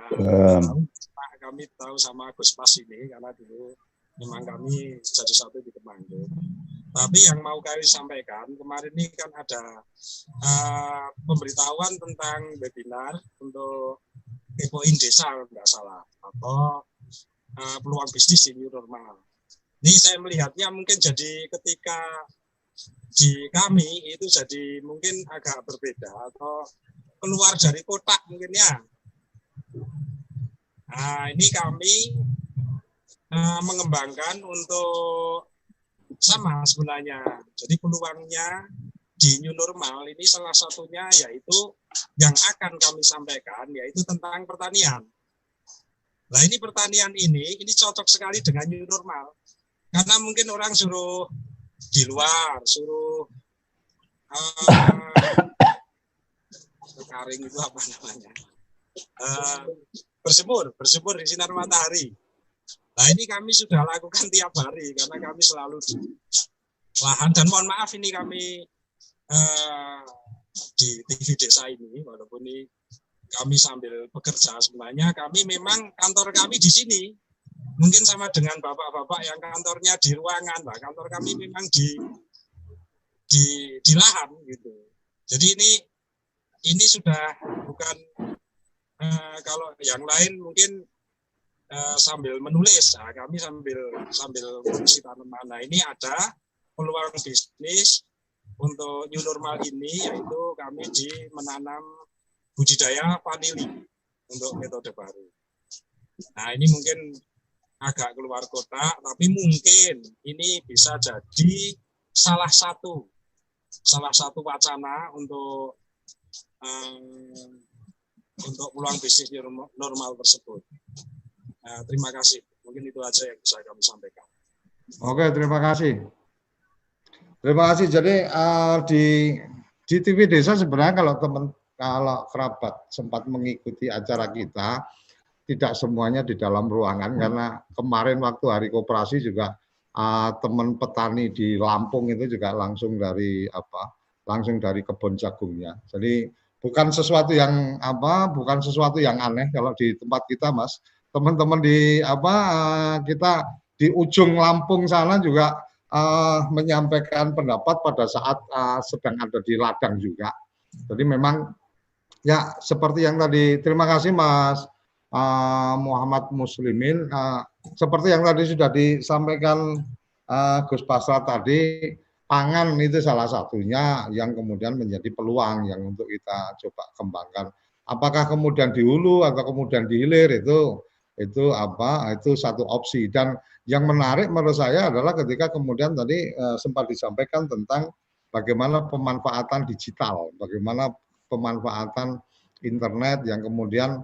kami tahu sama Gus Pas ini karena dulu memang kami jadi satu di Temanggung. Tapi yang mau kami sampaikan kemarin ini kan ada pemberitahuan tentang webinar untuk kepoin desa kalau nggak salah, atau peluang bisnis di new normal. Ini saya melihatnya mungkin jadi ketika di kami itu jadi mungkin agak berbeda atau keluar dari kotak mungkin ya. Nah, ini kami mengembangkan untuk sama sebenarnya. Jadi peluangnya di new normal ini salah satunya yaitu yang akan kami sampaikan yaitu tentang pertanian. Nah, ini pertanian ini cocok sekali dengan new normal. Karena mungkin orang suruh di luar, suruh karing itu apa namanya, berjemur di sinar matahari. Nah, ini kami sudah lakukan tiap hari karena kami selalu di lahan, dan mohon maaf ini kami di TV desa ini, walaupun ini kami sambil bekerja, sebenarnya kami memang kantor kami di sini. Mungkin sama dengan bapak-bapak yang kantornya di ruangan, Pak. Kantor kami memang di lahan gitu. Jadi ini sudah bukan kalau yang lain mungkin sambil menulis, nah, kami sambil produksi tanaman. Nah, ini ada peluang bisnis untuk new normal ini, yaitu kami menanam budidaya vanili untuk metode baru. Nah, ini mungkin agak keluar kota, tapi mungkin ini bisa jadi salah satu wacana untuk peluang bisnis normal tersebut. Terima kasih. Mungkin itu aja yang bisa kami sampaikan. Oke, terima kasih. Terima kasih. Jadi di TV Desa sebenarnya kalau kerabat sempat mengikuti acara kita, tidak semuanya di dalam ruangan, karena kemarin waktu hari koperasi juga teman petani di Lampung itu juga langsung dari kebun jagungnya. Jadi bukan sesuatu yang aneh kalau di tempat kita, Mas. Teman-teman di kita di ujung Lampung sana juga menyampaikan pendapat pada saat sedang ada di ladang juga. Jadi memang ya seperti yang tadi, terima kasih Mas Muhammad Muslimin, seperti yang tadi sudah disampaikan Gus Pasra tadi, pangan itu salah satunya yang kemudian menjadi peluang yang untuk kita coba kembangkan. Apakah kemudian di hulu atau kemudian di hilir itu satu opsi. Dan yang menarik menurut saya adalah ketika kemudian tadi sempat disampaikan tentang bagaimana pemanfaatan digital, bagaimana pemanfaatan internet yang kemudian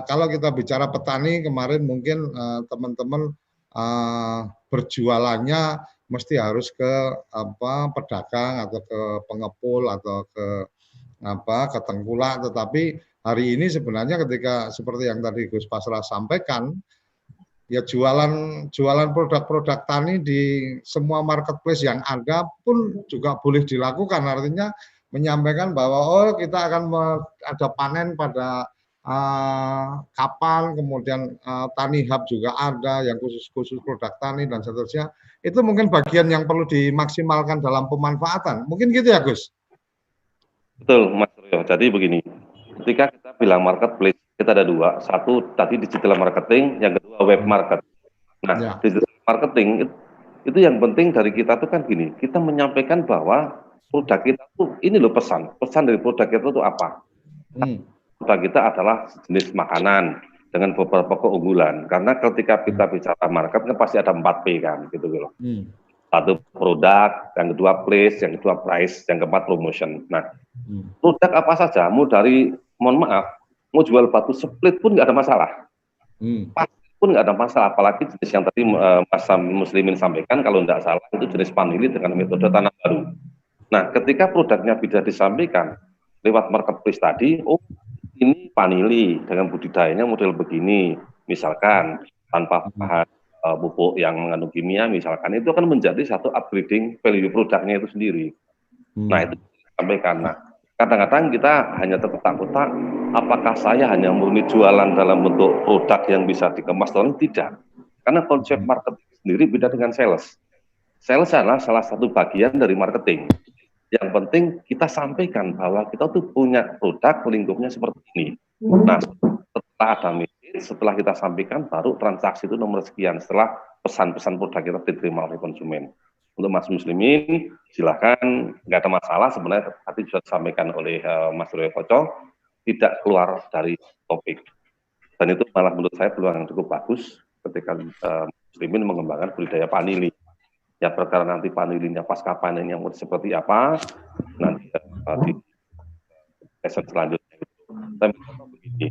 kalau kita bicara petani kemarin mungkin teman-teman berjualannya mesti harus ke pedagang atau ke pengepul atau ke tengkulak, tetapi hari ini sebenarnya ketika seperti yang tadi Gus Pasra sampaikan, ya jualan produk-produk tani di semua marketplace yang ada pun juga boleh dilakukan. Artinya menyampaikan bahwa kita akan ada panen pada kapan, kemudian Tani Hub juga ada yang khusus produk tani dan seterusnya. Itu mungkin bagian yang perlu dimaksimalkan dalam pemanfaatan. Mungkin gitu ya, Gus? Betul, Mas Ryo. Jadi begini, ketika kita bilang marketplace, kita ada dua. Satu tadi digital marketing, yang kedua web market. Nah, digital marketing itu yang penting dari kita tuh kan gini, kita menyampaikan bahwa produk kita tuh ini loh pesan dari produk kita tuh apa? Produk kita adalah jenis makanan, dengan beberapa keunggulan. Karena ketika kita bicara market kan pasti ada 4P kan, gitu loh. Satu produk, yang kedua place, yang kedua price, yang keempat promotion. Nah, produk apa saja, mau dari, mohon maaf, mau jual batu split pun nggak ada masalah. Pasti pun nggak ada masalah, apalagi jenis yang tadi Mas Muslimin sampaikan, kalau nggak salah itu jenis panili dengan metode tanam baru. Nah, ketika produknya bisa disampaikan lewat marketplace tadi, oh ini panili dengan budidayanya model begini, misalkan tanpa bahan pupuk yang mengandung kimia, misalkan itu akan menjadi satu upgrading value produknya itu sendiri. Nah, itu disampaikan. Nah, kadang-kadang kita hanya terkotak-kotak, apakah saya hanya murni jualan dalam bentuk produk yang bisa dikemas atau tidak? Karena konsep marketing sendiri beda dengan sales. Sales adalah salah satu bagian dari marketing. Yang penting kita sampaikan bahwa kita tuh punya produk lingkupnya seperti ini. Nah, setelah ada message, setelah kita sampaikan, baru transaksi itu nomor sekian setelah pesan-pesan produk kita diterima oleh konsumen. Untuk Mas Muslimin, silakan, nggak ada masalah sebenarnya tadi sudah disampaikan oleh Mas Roy Koco, tidak keluar dari topik. Dan itu malah menurut saya peluang yang cukup bagus ketika Muslimin mengembangkan budidaya panili. Ya perkara nanti panilinya pasca panen yang seperti apa, nanti di sesi selanjutnya. Tapi begini,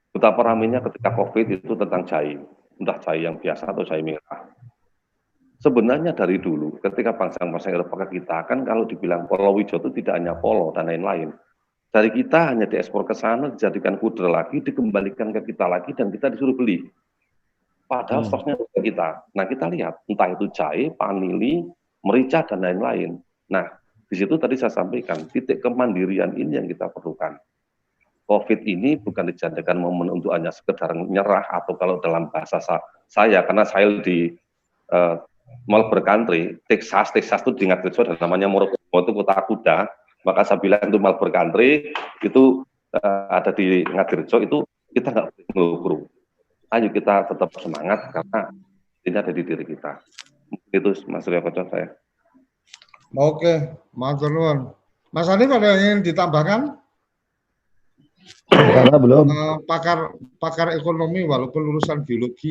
betapa ramainya ketika COVID itu tentang jahe, entah jahe yang biasa atau jahe merah. Sebenarnya dari dulu, ketika bangsa-bangsa Eropa kita, kan kalau dibilang polo hijau itu tidak hanya polo dan lain-lain. Dari kita hanya diekspor ke sana, dijadikan pudra lagi, dikembalikan ke kita lagi, dan kita disuruh beli. Padahal stoknya untuk kita. Nah, kita lihat, entah itu jahe, panili, merica, dan lain-lain. Nah, di situ tadi saya sampaikan, titik kemandirian ini yang kita perlukan. COVID ini bukan dijadikan momen untuk hanya sekedar nyerah, atau kalau dalam bahasa saya, karena saya di Melbourne Country, Texas itu diingat ada namanya Morocco, itu kota kuda, maka saya bilang itu Melbourne Country, itu ada di Ngadirjo, itu kita nggak boleh ngelugru. Ayo kita tetap semangat karena ini ada di diri kita. Itu Mas Surya Koco saya. Oke, Mas Nurwan. Mas Hanif ada yang ingin ditambahkan? Karena belum. Pakar ekonomi walaupun lulusan biologi.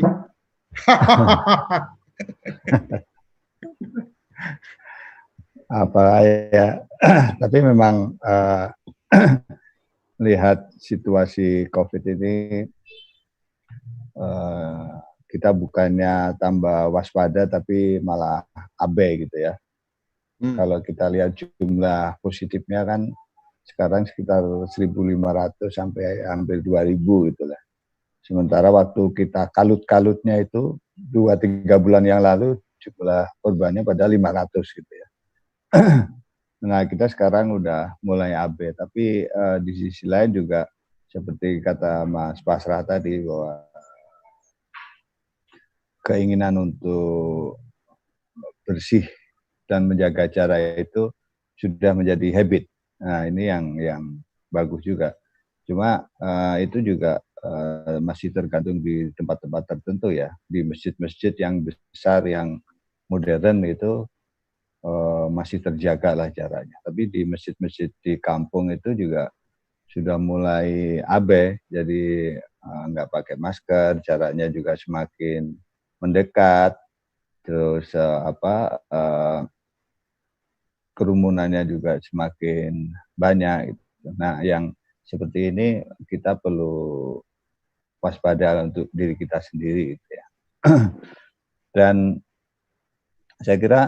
Apa ya? Tapi memang lihat situasi COVID ini. Kita bukannya tambah waspada tapi malah abai gitu ya. Kalau kita lihat jumlah positifnya kan sekarang sekitar 1.500 sampai hampir 2.000 gitu lah. Sementara waktu kita kalut-kalutnya itu 2-3 bulan yang lalu jumlah korbannya pada 500 gitu ya. Nah, kita sekarang udah mulai abai, tapi di sisi lain juga seperti kata Mas Pasrah tadi bahwa keinginan untuk bersih dan menjaga jarak itu sudah menjadi habit. Nah, ini yang bagus juga. Cuma itu juga masih tergantung di tempat-tempat tertentu ya. Di masjid-masjid yang besar, yang modern itu masih terjaga lah jaraknya. Tapi di masjid-masjid di kampung itu juga sudah mulai abai. Jadi nggak pakai masker, jaraknya juga semakin mendekat, terus kerumunannya juga semakin banyak. Gitu. Nah, yang seperti ini kita perlu waspada untuk diri kita sendiri, gitu ya. Dan saya kira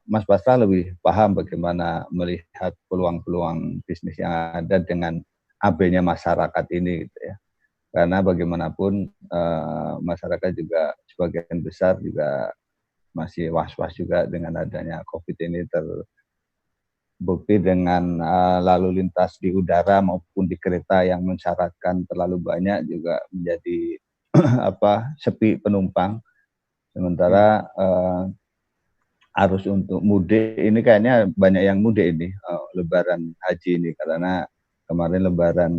Mas Pasrah lebih paham bagaimana melihat peluang-peluang bisnis yang ada dengan abainya masyarakat ini, gitu ya. Karena bagaimanapun masyarakat juga sebagian besar juga masih was-was juga dengan adanya COVID ini, terbukti dengan lalu lintas di udara maupun di kereta yang mensyaratkan terlalu banyak juga menjadi sepi penumpang. Sementara arus untuk mudik ini kayaknya banyak yang mudik ini Lebaran Haji ini, karena kemarin Lebaran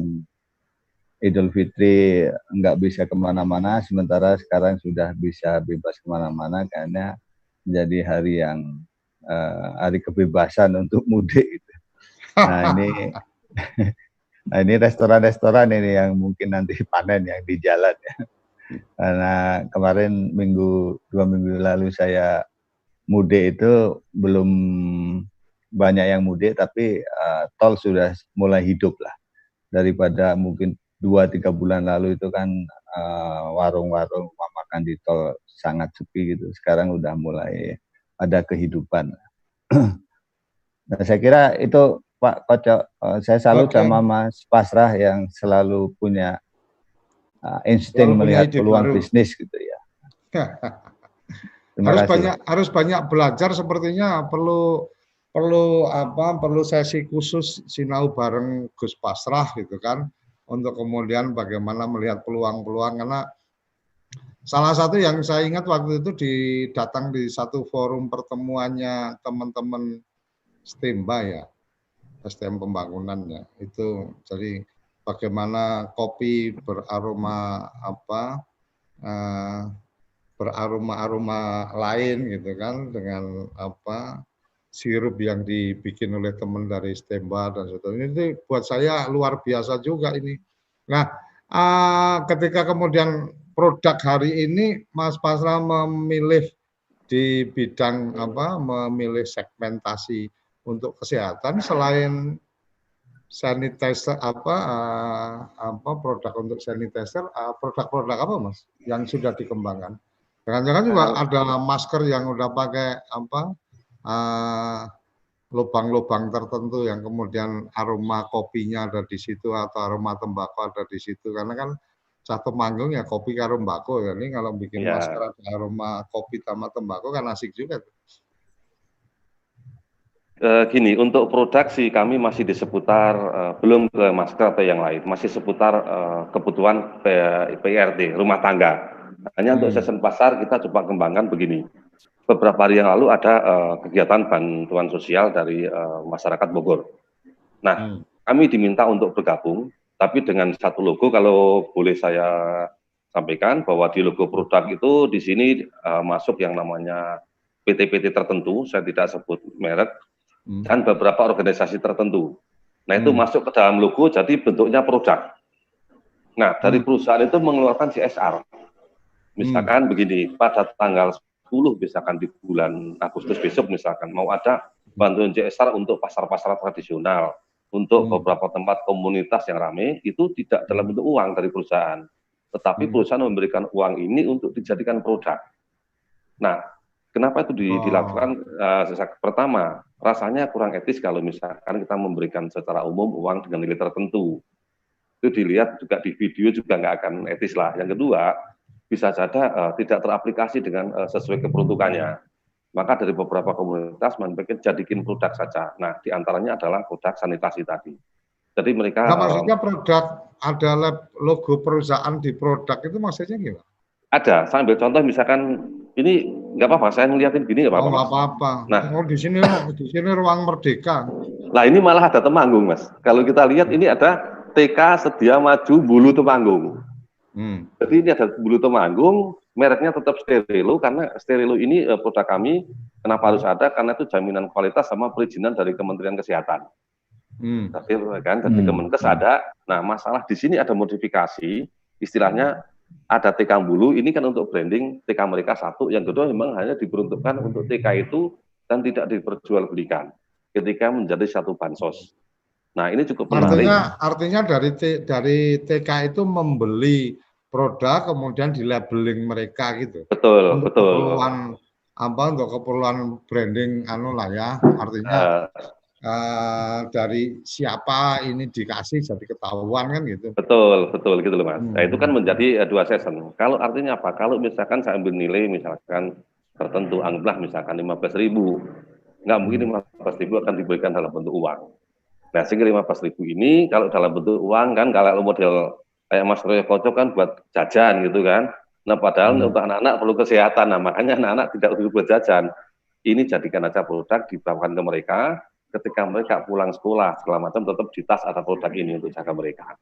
Idul Fitri nggak bisa kemana-mana, sementara sekarang sudah bisa bebas kemana-mana, karena menjadi hari yang hari kebebasan untuk mudik. Nah, ini Nah ini restoran-restoran ini yang mungkin nanti panen yang di jalan ya. Karena kemarin 2 minggu lalu saya mudik itu belum banyak yang mudik, tapi tol sudah mulai hidup lah. Daripada mungkin 2-3 bulan lalu itu kan warung-warung makan di tol sangat sepi gitu. Sekarang udah mulai ada kehidupan. Nah, saya kira itu Pak Kocok, saya salut sama Mas Pasrah yang selalu punya insting melihat peluang bisnis gitu ya. Harus banyak belajar, sepertinya perlu sesi khusus sinau bareng Gus Pasrah gitu kan, untuk kemudian bagaimana melihat peluang-peluang. Karena salah satu yang saya ingat waktu itu datang di satu forum pertemuannya teman-teman STEMBA ya, STM pembangunannya itu. Jadi bagaimana kopi beraroma beraroma-aroma lain gitu kan, dengan sirup yang dibikin oleh teman dari STEMBA dan sebagainya. Ini buat saya luar biasa juga ini. Nah, ketika kemudian produk hari ini Mas Pasrah memilih di bidang memilih segmentasi untuk kesehatan, selain sanitizer produk untuk sanitizer, produk-produk apa Mas yang sudah dikembangkan? Jangan-jangan juga ada masker yang udah pakai lubang-lubang tertentu yang kemudian aroma kopinya ada di situ atau aroma tembakau ada di situ, karena kan satu manggung ya kopi karo tembakau ya. Ini kalau bikin masker ada aroma kopi sama tembakau kan asik juga tuh. Gini, untuk produksi kami masih di seputar, belum ke masker atau yang lain, masih seputar kebutuhan PRT, rumah tangga. Hanya untuk season pasar kita coba kembangkan begini. Beberapa hari yang lalu ada kegiatan bantuan sosial dari masyarakat Bogor. Nah, kami diminta untuk bergabung, tapi dengan satu logo, kalau boleh saya sampaikan bahwa di logo produk itu di sini masuk yang namanya PT-PT tertentu, saya tidak sebut merek, dan beberapa organisasi tertentu. Nah, itu masuk ke dalam logo, jadi bentuknya produk. Nah, dari perusahaan itu mengeluarkan CSR. Misalkan begini, pada tanggal 10, misalkan di bulan Agustus besok, misalkan mau ada bantuan CSR untuk pasar-pasar tradisional, untuk beberapa tempat komunitas yang ramai, itu tidak dalam bentuk uang dari perusahaan. Tetapi perusahaan memberikan uang ini untuk dijadikan produk. Nah, kenapa itu dilakukan? Pertama, rasanya kurang etis kalau misalkan kita memberikan secara umum uang dengan nilai tertentu. Itu dilihat juga di video juga nggak akan etis lah. Yang kedua, bisa saja tidak teraplikasi dengan sesuai keperuntukannya. Maka dari beberapa komunitas mereka jadikan produk saja. Nah, diantaranya adalah produk sanitasi tadi. Jadi mereka... Nah, maksudnya produk, ada logo perusahaan di produk itu maksudnya gimana? Ada, saya ambil contoh misalkan, ini nggak apa-apa, saya ngeliatin gini nggak apa-apa. Nggak apa-apa. Nah, di sini ruang merdeka. Nah, ini malah ada Temanggung, Mas. Kalau kita lihat ini ada TK Sedia Maju Bulu Temanggung. Jadi ini ada Bulu Temanggung, mereknya tetap Sterilo, karena Sterilo ini produk kami, kenapa harus ada? Karena itu jaminan kualitas sama perizinan dari Kementerian Kesehatan. Tapi kan, jadi Kemenkes ada. Nah, masalah di sini ada modifikasi, istilahnya ada TK Bulu, ini kan untuk branding TK mereka satu, yang kedua memang hanya diperuntukkan untuk TK itu dan tidak diperjualbelikan ketika menjadi satu bansos. Nah, ini cukup menarik. Artinya dari TK itu membeli produk kemudian di labeling mereka gitu. Betul, untuk betul. Untuk keperluan branding artinya dari siapa ini dikasih jadi ketahuan kan gitu. Betul gitu loh Mas. Nah, itu kan menjadi 2 season. Kalau artinya apa? Kalau misalkan saya ambil nilai misalkan tertentu, anggaplah misalkan 15.000, nggak mungkin 15.000 akan diberikan dalam bentuk uang. Nah, sehingga 15.000 ini kalau dalam bentuk uang kan, kalau model kayak Mas Roy Kocok kan buat jajan gitu kan. Nah, padahal untuk anak-anak perlu kesehatan. Nah, makanya anak-anak tidak perlu buat jajan. Ini jadikan aja produk, dibawakan ke mereka. Ketika mereka pulang sekolah segala macam, tetap di tas ada produk ini untuk jaga mereka.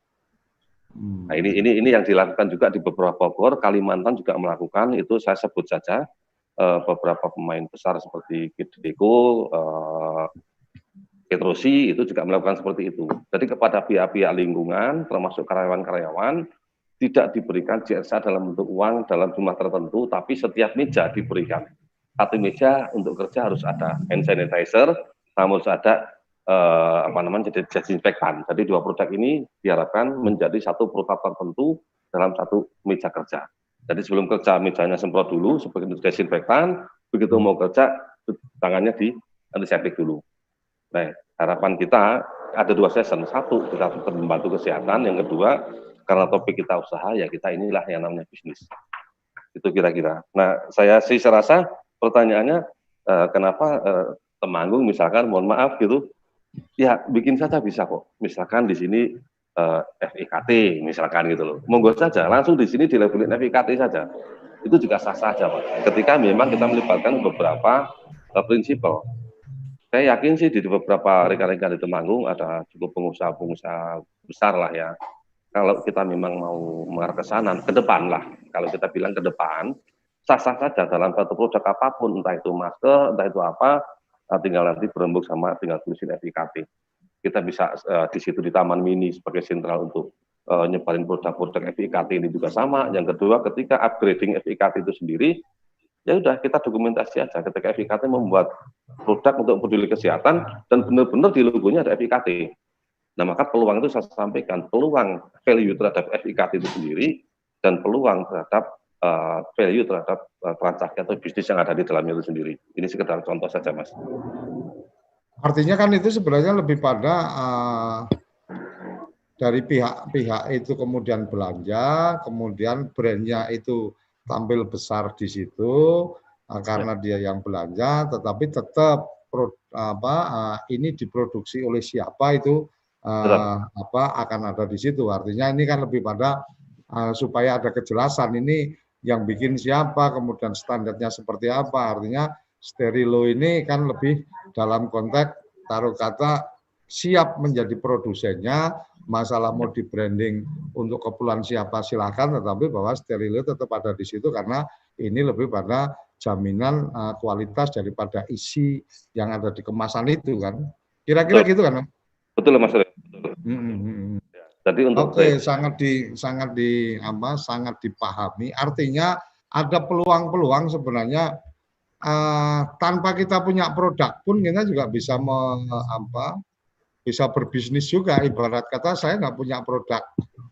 Nah, ini yang dilakukan juga di beberapa Bogor, Kalimantan juga melakukan. Itu saya sebut saja beberapa pemain besar seperti Kideko, Petrosi itu juga melakukan seperti itu. Jadi kepada pihak-pihak lingkungan, termasuk karyawan-karyawan, tidak diberikan CSA dalam bentuk uang dalam jumlah tertentu, tapi setiap meja diberikan. Satu meja untuk kerja harus ada hand sanitizer, namun harus ada jadi desinfektan. Jadi dua produk ini diharapkan menjadi satu produk tertentu dalam satu meja kerja. Jadi sebelum kerja mejanya semprot dulu sebagai desinfektan, begitu mau kerja tangannya di antiseptik dulu. Nah, harapan kita ada 2 season. Satu, kita tetap membantu kesehatan. Yang kedua, karena topik kita usaha, ya kita inilah yang namanya bisnis. Itu kira-kira. Nah, saya sih serasa pertanyaannya, kenapa Temanggung misalkan, mohon maaf gitu, ya bikin saja bisa kok. Misalkan di sini FIKT misalkan gitu loh. Monggo saja, langsung di sini dilabelin FIKT saja. Itu juga sah-sah aja, Pak. Ketika memang kita melibatkan beberapa prinsipal. Saya yakin sih di beberapa rekan-rekan di Temanggung ada cukup pengusaha-pengusaha besar lah ya. Kalau kita memang mau mengarah ke sana, ke depan lah. Kalau kita bilang ke depan, sah-sah saja dalam satu produk apapun, entah itu masker, entah itu apa, tinggal nanti berembuk sama tinggal tulisin FIKT. Kita bisa di situ di Taman Mini sebagai sentral untuk nyebarin produk-produk FIKT ini juga sama. Yang kedua, ketika upgrading FIKT itu sendiri, ya udah kita dokumentasi aja ketika FIKT membuat produk untuk peduli kesehatan dan benar-benar di logonya ada FIKT. Nah, maka peluang itu saya sampaikan, peluang value terhadap FIKT itu sendiri dan peluang terhadap value terhadap transaksi atau bisnis yang ada di dalamnya itu sendiri. Ini sekedar contoh saja, Mas. Artinya kan itu sebenarnya lebih pada dari pihak-pihak itu kemudian belanja, kemudian brandnya itu tampil besar di situ karena dia yang belanja, tetapi tetap ini diproduksi oleh siapa itu akan ada di situ. Artinya ini kan lebih pada supaya ada kejelasan ini yang bikin siapa, kemudian standarnya seperti apa. Artinya Sterilo ini kan lebih dalam konteks taruh kata siap menjadi produsennya. Masalah mau di branding untuk keperluan siapa silakan, tetapi bahwa Sterilo tetap ada di situ karena ini lebih pada jaminan kualitas daripada isi yang ada di kemasan itu kan. Kira-kira gitu kan? Betul, Mas. Jadi untuk sangat dipahami. Artinya ada peluang-peluang sebenarnya tanpa kita punya produk pun kita juga bisa bisa berbisnis juga. Ibarat kata saya nggak punya produk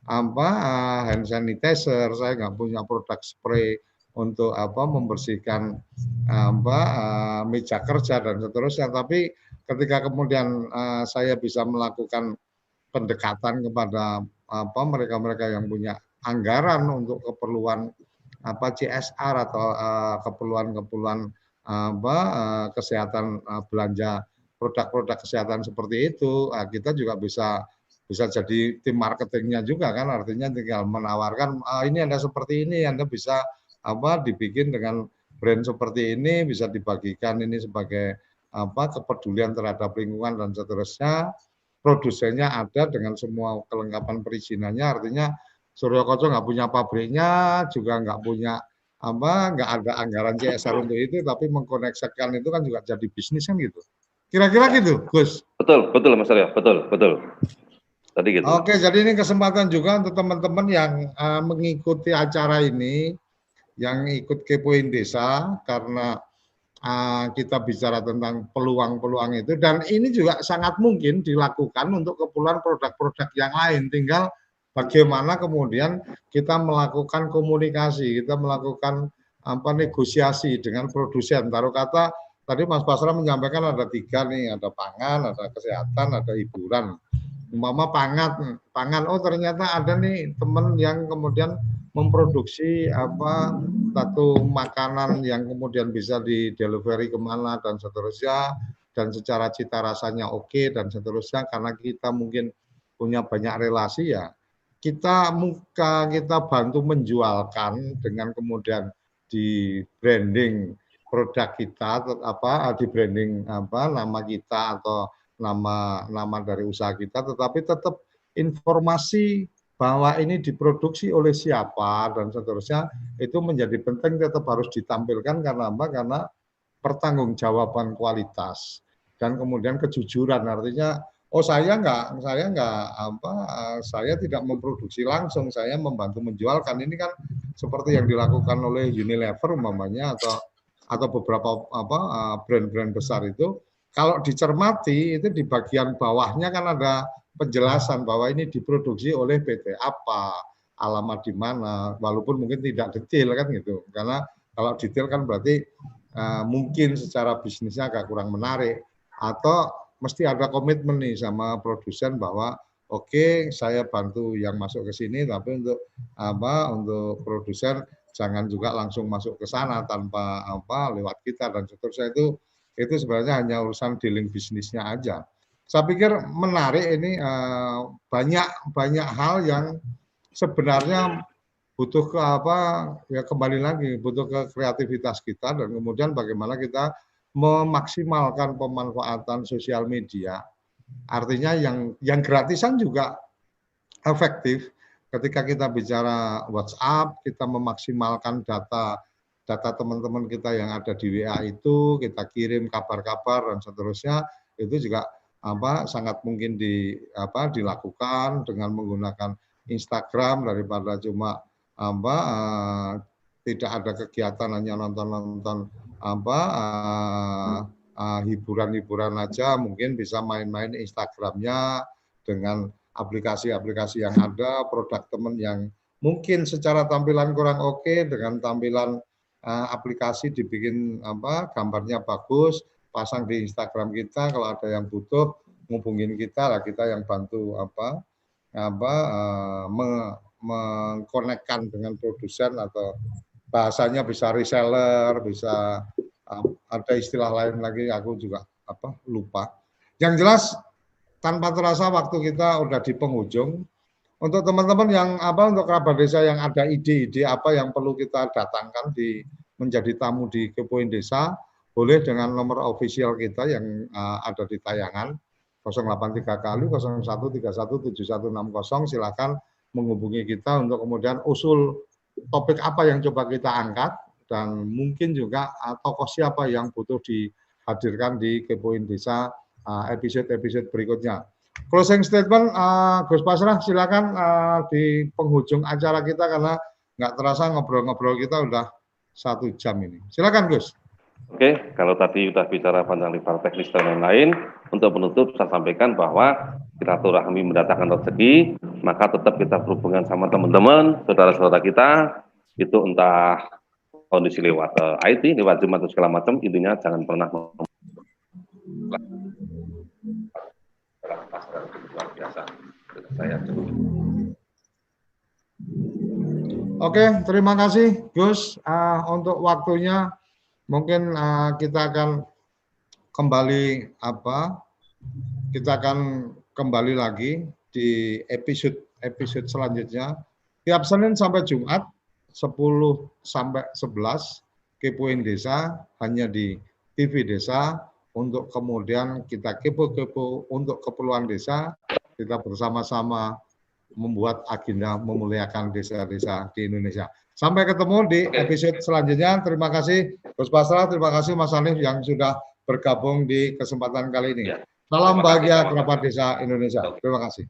hand sanitizer, saya nggak punya produk spray untuk membersihkan meja kerja dan seterusnya. Tapi ketika kemudian saya bisa melakukan pendekatan kepada mereka-mereka yang punya anggaran untuk keperluan CSR atau keperluan kesehatan belanja produk-produk kesehatan seperti itu, kita juga bisa jadi tim marketingnya juga kan, artinya tinggal menawarkan ini Anda seperti ini, Anda bisa dibikin dengan brand seperti ini, bisa dibagikan ini sebagai kepedulian terhadap lingkungan dan seterusnya. Produsennya ada dengan semua kelengkapan perizinannya, artinya Suryo Koco nggak punya pabriknya, juga nggak punya nggak ada anggaran CSR untuk itu, tapi mengkoneksikan itu kan juga jadi bisnis kan gitu. Kira-kira gitu, Gus. Betul, Mas Arya, betul. Tadi gitu. Oke, jadi ini kesempatan juga untuk teman-teman yang mengikuti acara ini, yang ikut Kepoin Desa, karena kita bicara tentang peluang-peluang itu, dan ini juga sangat mungkin dilakukan untuk keperluan produk-produk yang lain. Tinggal bagaimana kemudian kita melakukan komunikasi, kita melakukan negosiasi dengan produsen. Taruh kata tadi Mas Basra menyampaikan ada 3 nih, ada pangan, ada kesehatan, ada hiburan. Umpama pangan, oh ternyata ada nih teman yang kemudian memproduksi satu makanan yang kemudian bisa di delivery kemana dan seterusnya, dan secara cita rasanya oke dan seterusnya, karena kita mungkin punya banyak relasi ya, kita bantu menjualkan dengan kemudian di branding produk kita, di branding nama kita atau nama dari usaha kita, tetapi tetap informasi bahwa ini diproduksi oleh siapa dan seterusnya itu menjadi penting, tetap harus ditampilkan. Karena apa? Karena pertanggungjawaban kualitas dan kemudian kejujuran, artinya saya tidak memproduksi langsung, saya membantu menjualkan. Ini kan seperti yang dilakukan oleh Unilever umpamanya atau beberapa brand-brand besar itu. Kalau dicermati itu di bagian bawahnya kan ada penjelasan bahwa ini diproduksi oleh PT apa, alamat di mana, walaupun mungkin tidak detail kan gitu. Karena kalau detail kan berarti mungkin secara bisnisnya agak kurang menarik, atau mesti ada komitmen nih sama produsen bahwa oke, saya bantu yang masuk ke sini, tapi untuk produsen jangan juga langsung masuk ke sana tanpa lewat kita dan seterusnya. Itu sebenarnya hanya urusan dealing bisnisnya aja. Saya pikir menarik ini, banyak hal yang sebenarnya butuh kembali lagi butuh ke kreativitas kita, dan kemudian bagaimana kita memaksimalkan pemanfaatan sosial media. Artinya yang gratisan juga efektif. Ketika kita bicara WhatsApp, kita memaksimalkan data teman-teman kita yang ada di WA itu, kita kirim kabar-kabar dan seterusnya, itu juga sangat mungkin dilakukan dengan menggunakan Instagram, daripada cuma tidak ada kegiatan hanya nonton hiburan-hiburan aja, mungkin bisa main-main Instagramnya dengan aplikasi-aplikasi yang ada, produk teman yang mungkin secara tampilan kurang oke, dengan tampilan aplikasi dibikin gambarnya bagus, pasang di Instagram kita, kalau ada yang butuh ngubungin kita lah, kita yang bantu mengkonekkan dengan produsen, atau bahasanya bisa reseller, bisa ada istilah lain lagi, aku juga lupa. Yang jelas tanpa terasa waktu kita udah di penghujung. Untuk teman-teman yang untuk kerabat desa yang ada ide-ide apa yang perlu kita datangkan menjadi tamu di Kepoin Desa, boleh dengan nomor official kita yang ada di tayangan 083 kali 01317160, silakan menghubungi kita untuk kemudian usul topik apa yang coba kita angkat, dan mungkin juga tokoh siapa yang butuh dihadirkan di Kepoin Desa episode-episode berikutnya. Closing statement, Gus Pasrah, silakan di penghujung acara kita, karena nggak terasa ngobrol-ngobrol kita udah 1 jam ini. Silakan Gus. Oke, kalau tadi sudah bicara panjang lebar teknis dan lain-lain, untuk penutup saya sampaikan bahwa silaturahmi mendatangkan rezeki, maka tetap kita berhubungan sama teman-teman, saudara-saudara kita, itu entah kondisi lewat IT, lewat Zoom atau segala macam, intinya jangan pernah luar biasa. Saya Oke, terima kasih Gus untuk waktunya. Mungkin kita akan kembali lagi di episode selanjutnya. Tiap Senin sampai Jumat 10 sampai 11 Kepoin Desa hanya di TV Desa, untuk kemudian kita kepo-kepo untuk keperluan desa, kita bersama-sama membuat agenda memuliakan desa-desa di Indonesia. Sampai ketemu di episode selanjutnya. Terima kasih Gus Pasrah, terima kasih Mas Hanif yang sudah bergabung di kesempatan kali ini. Salam bahagia kerabat desa Indonesia. Terima kasih.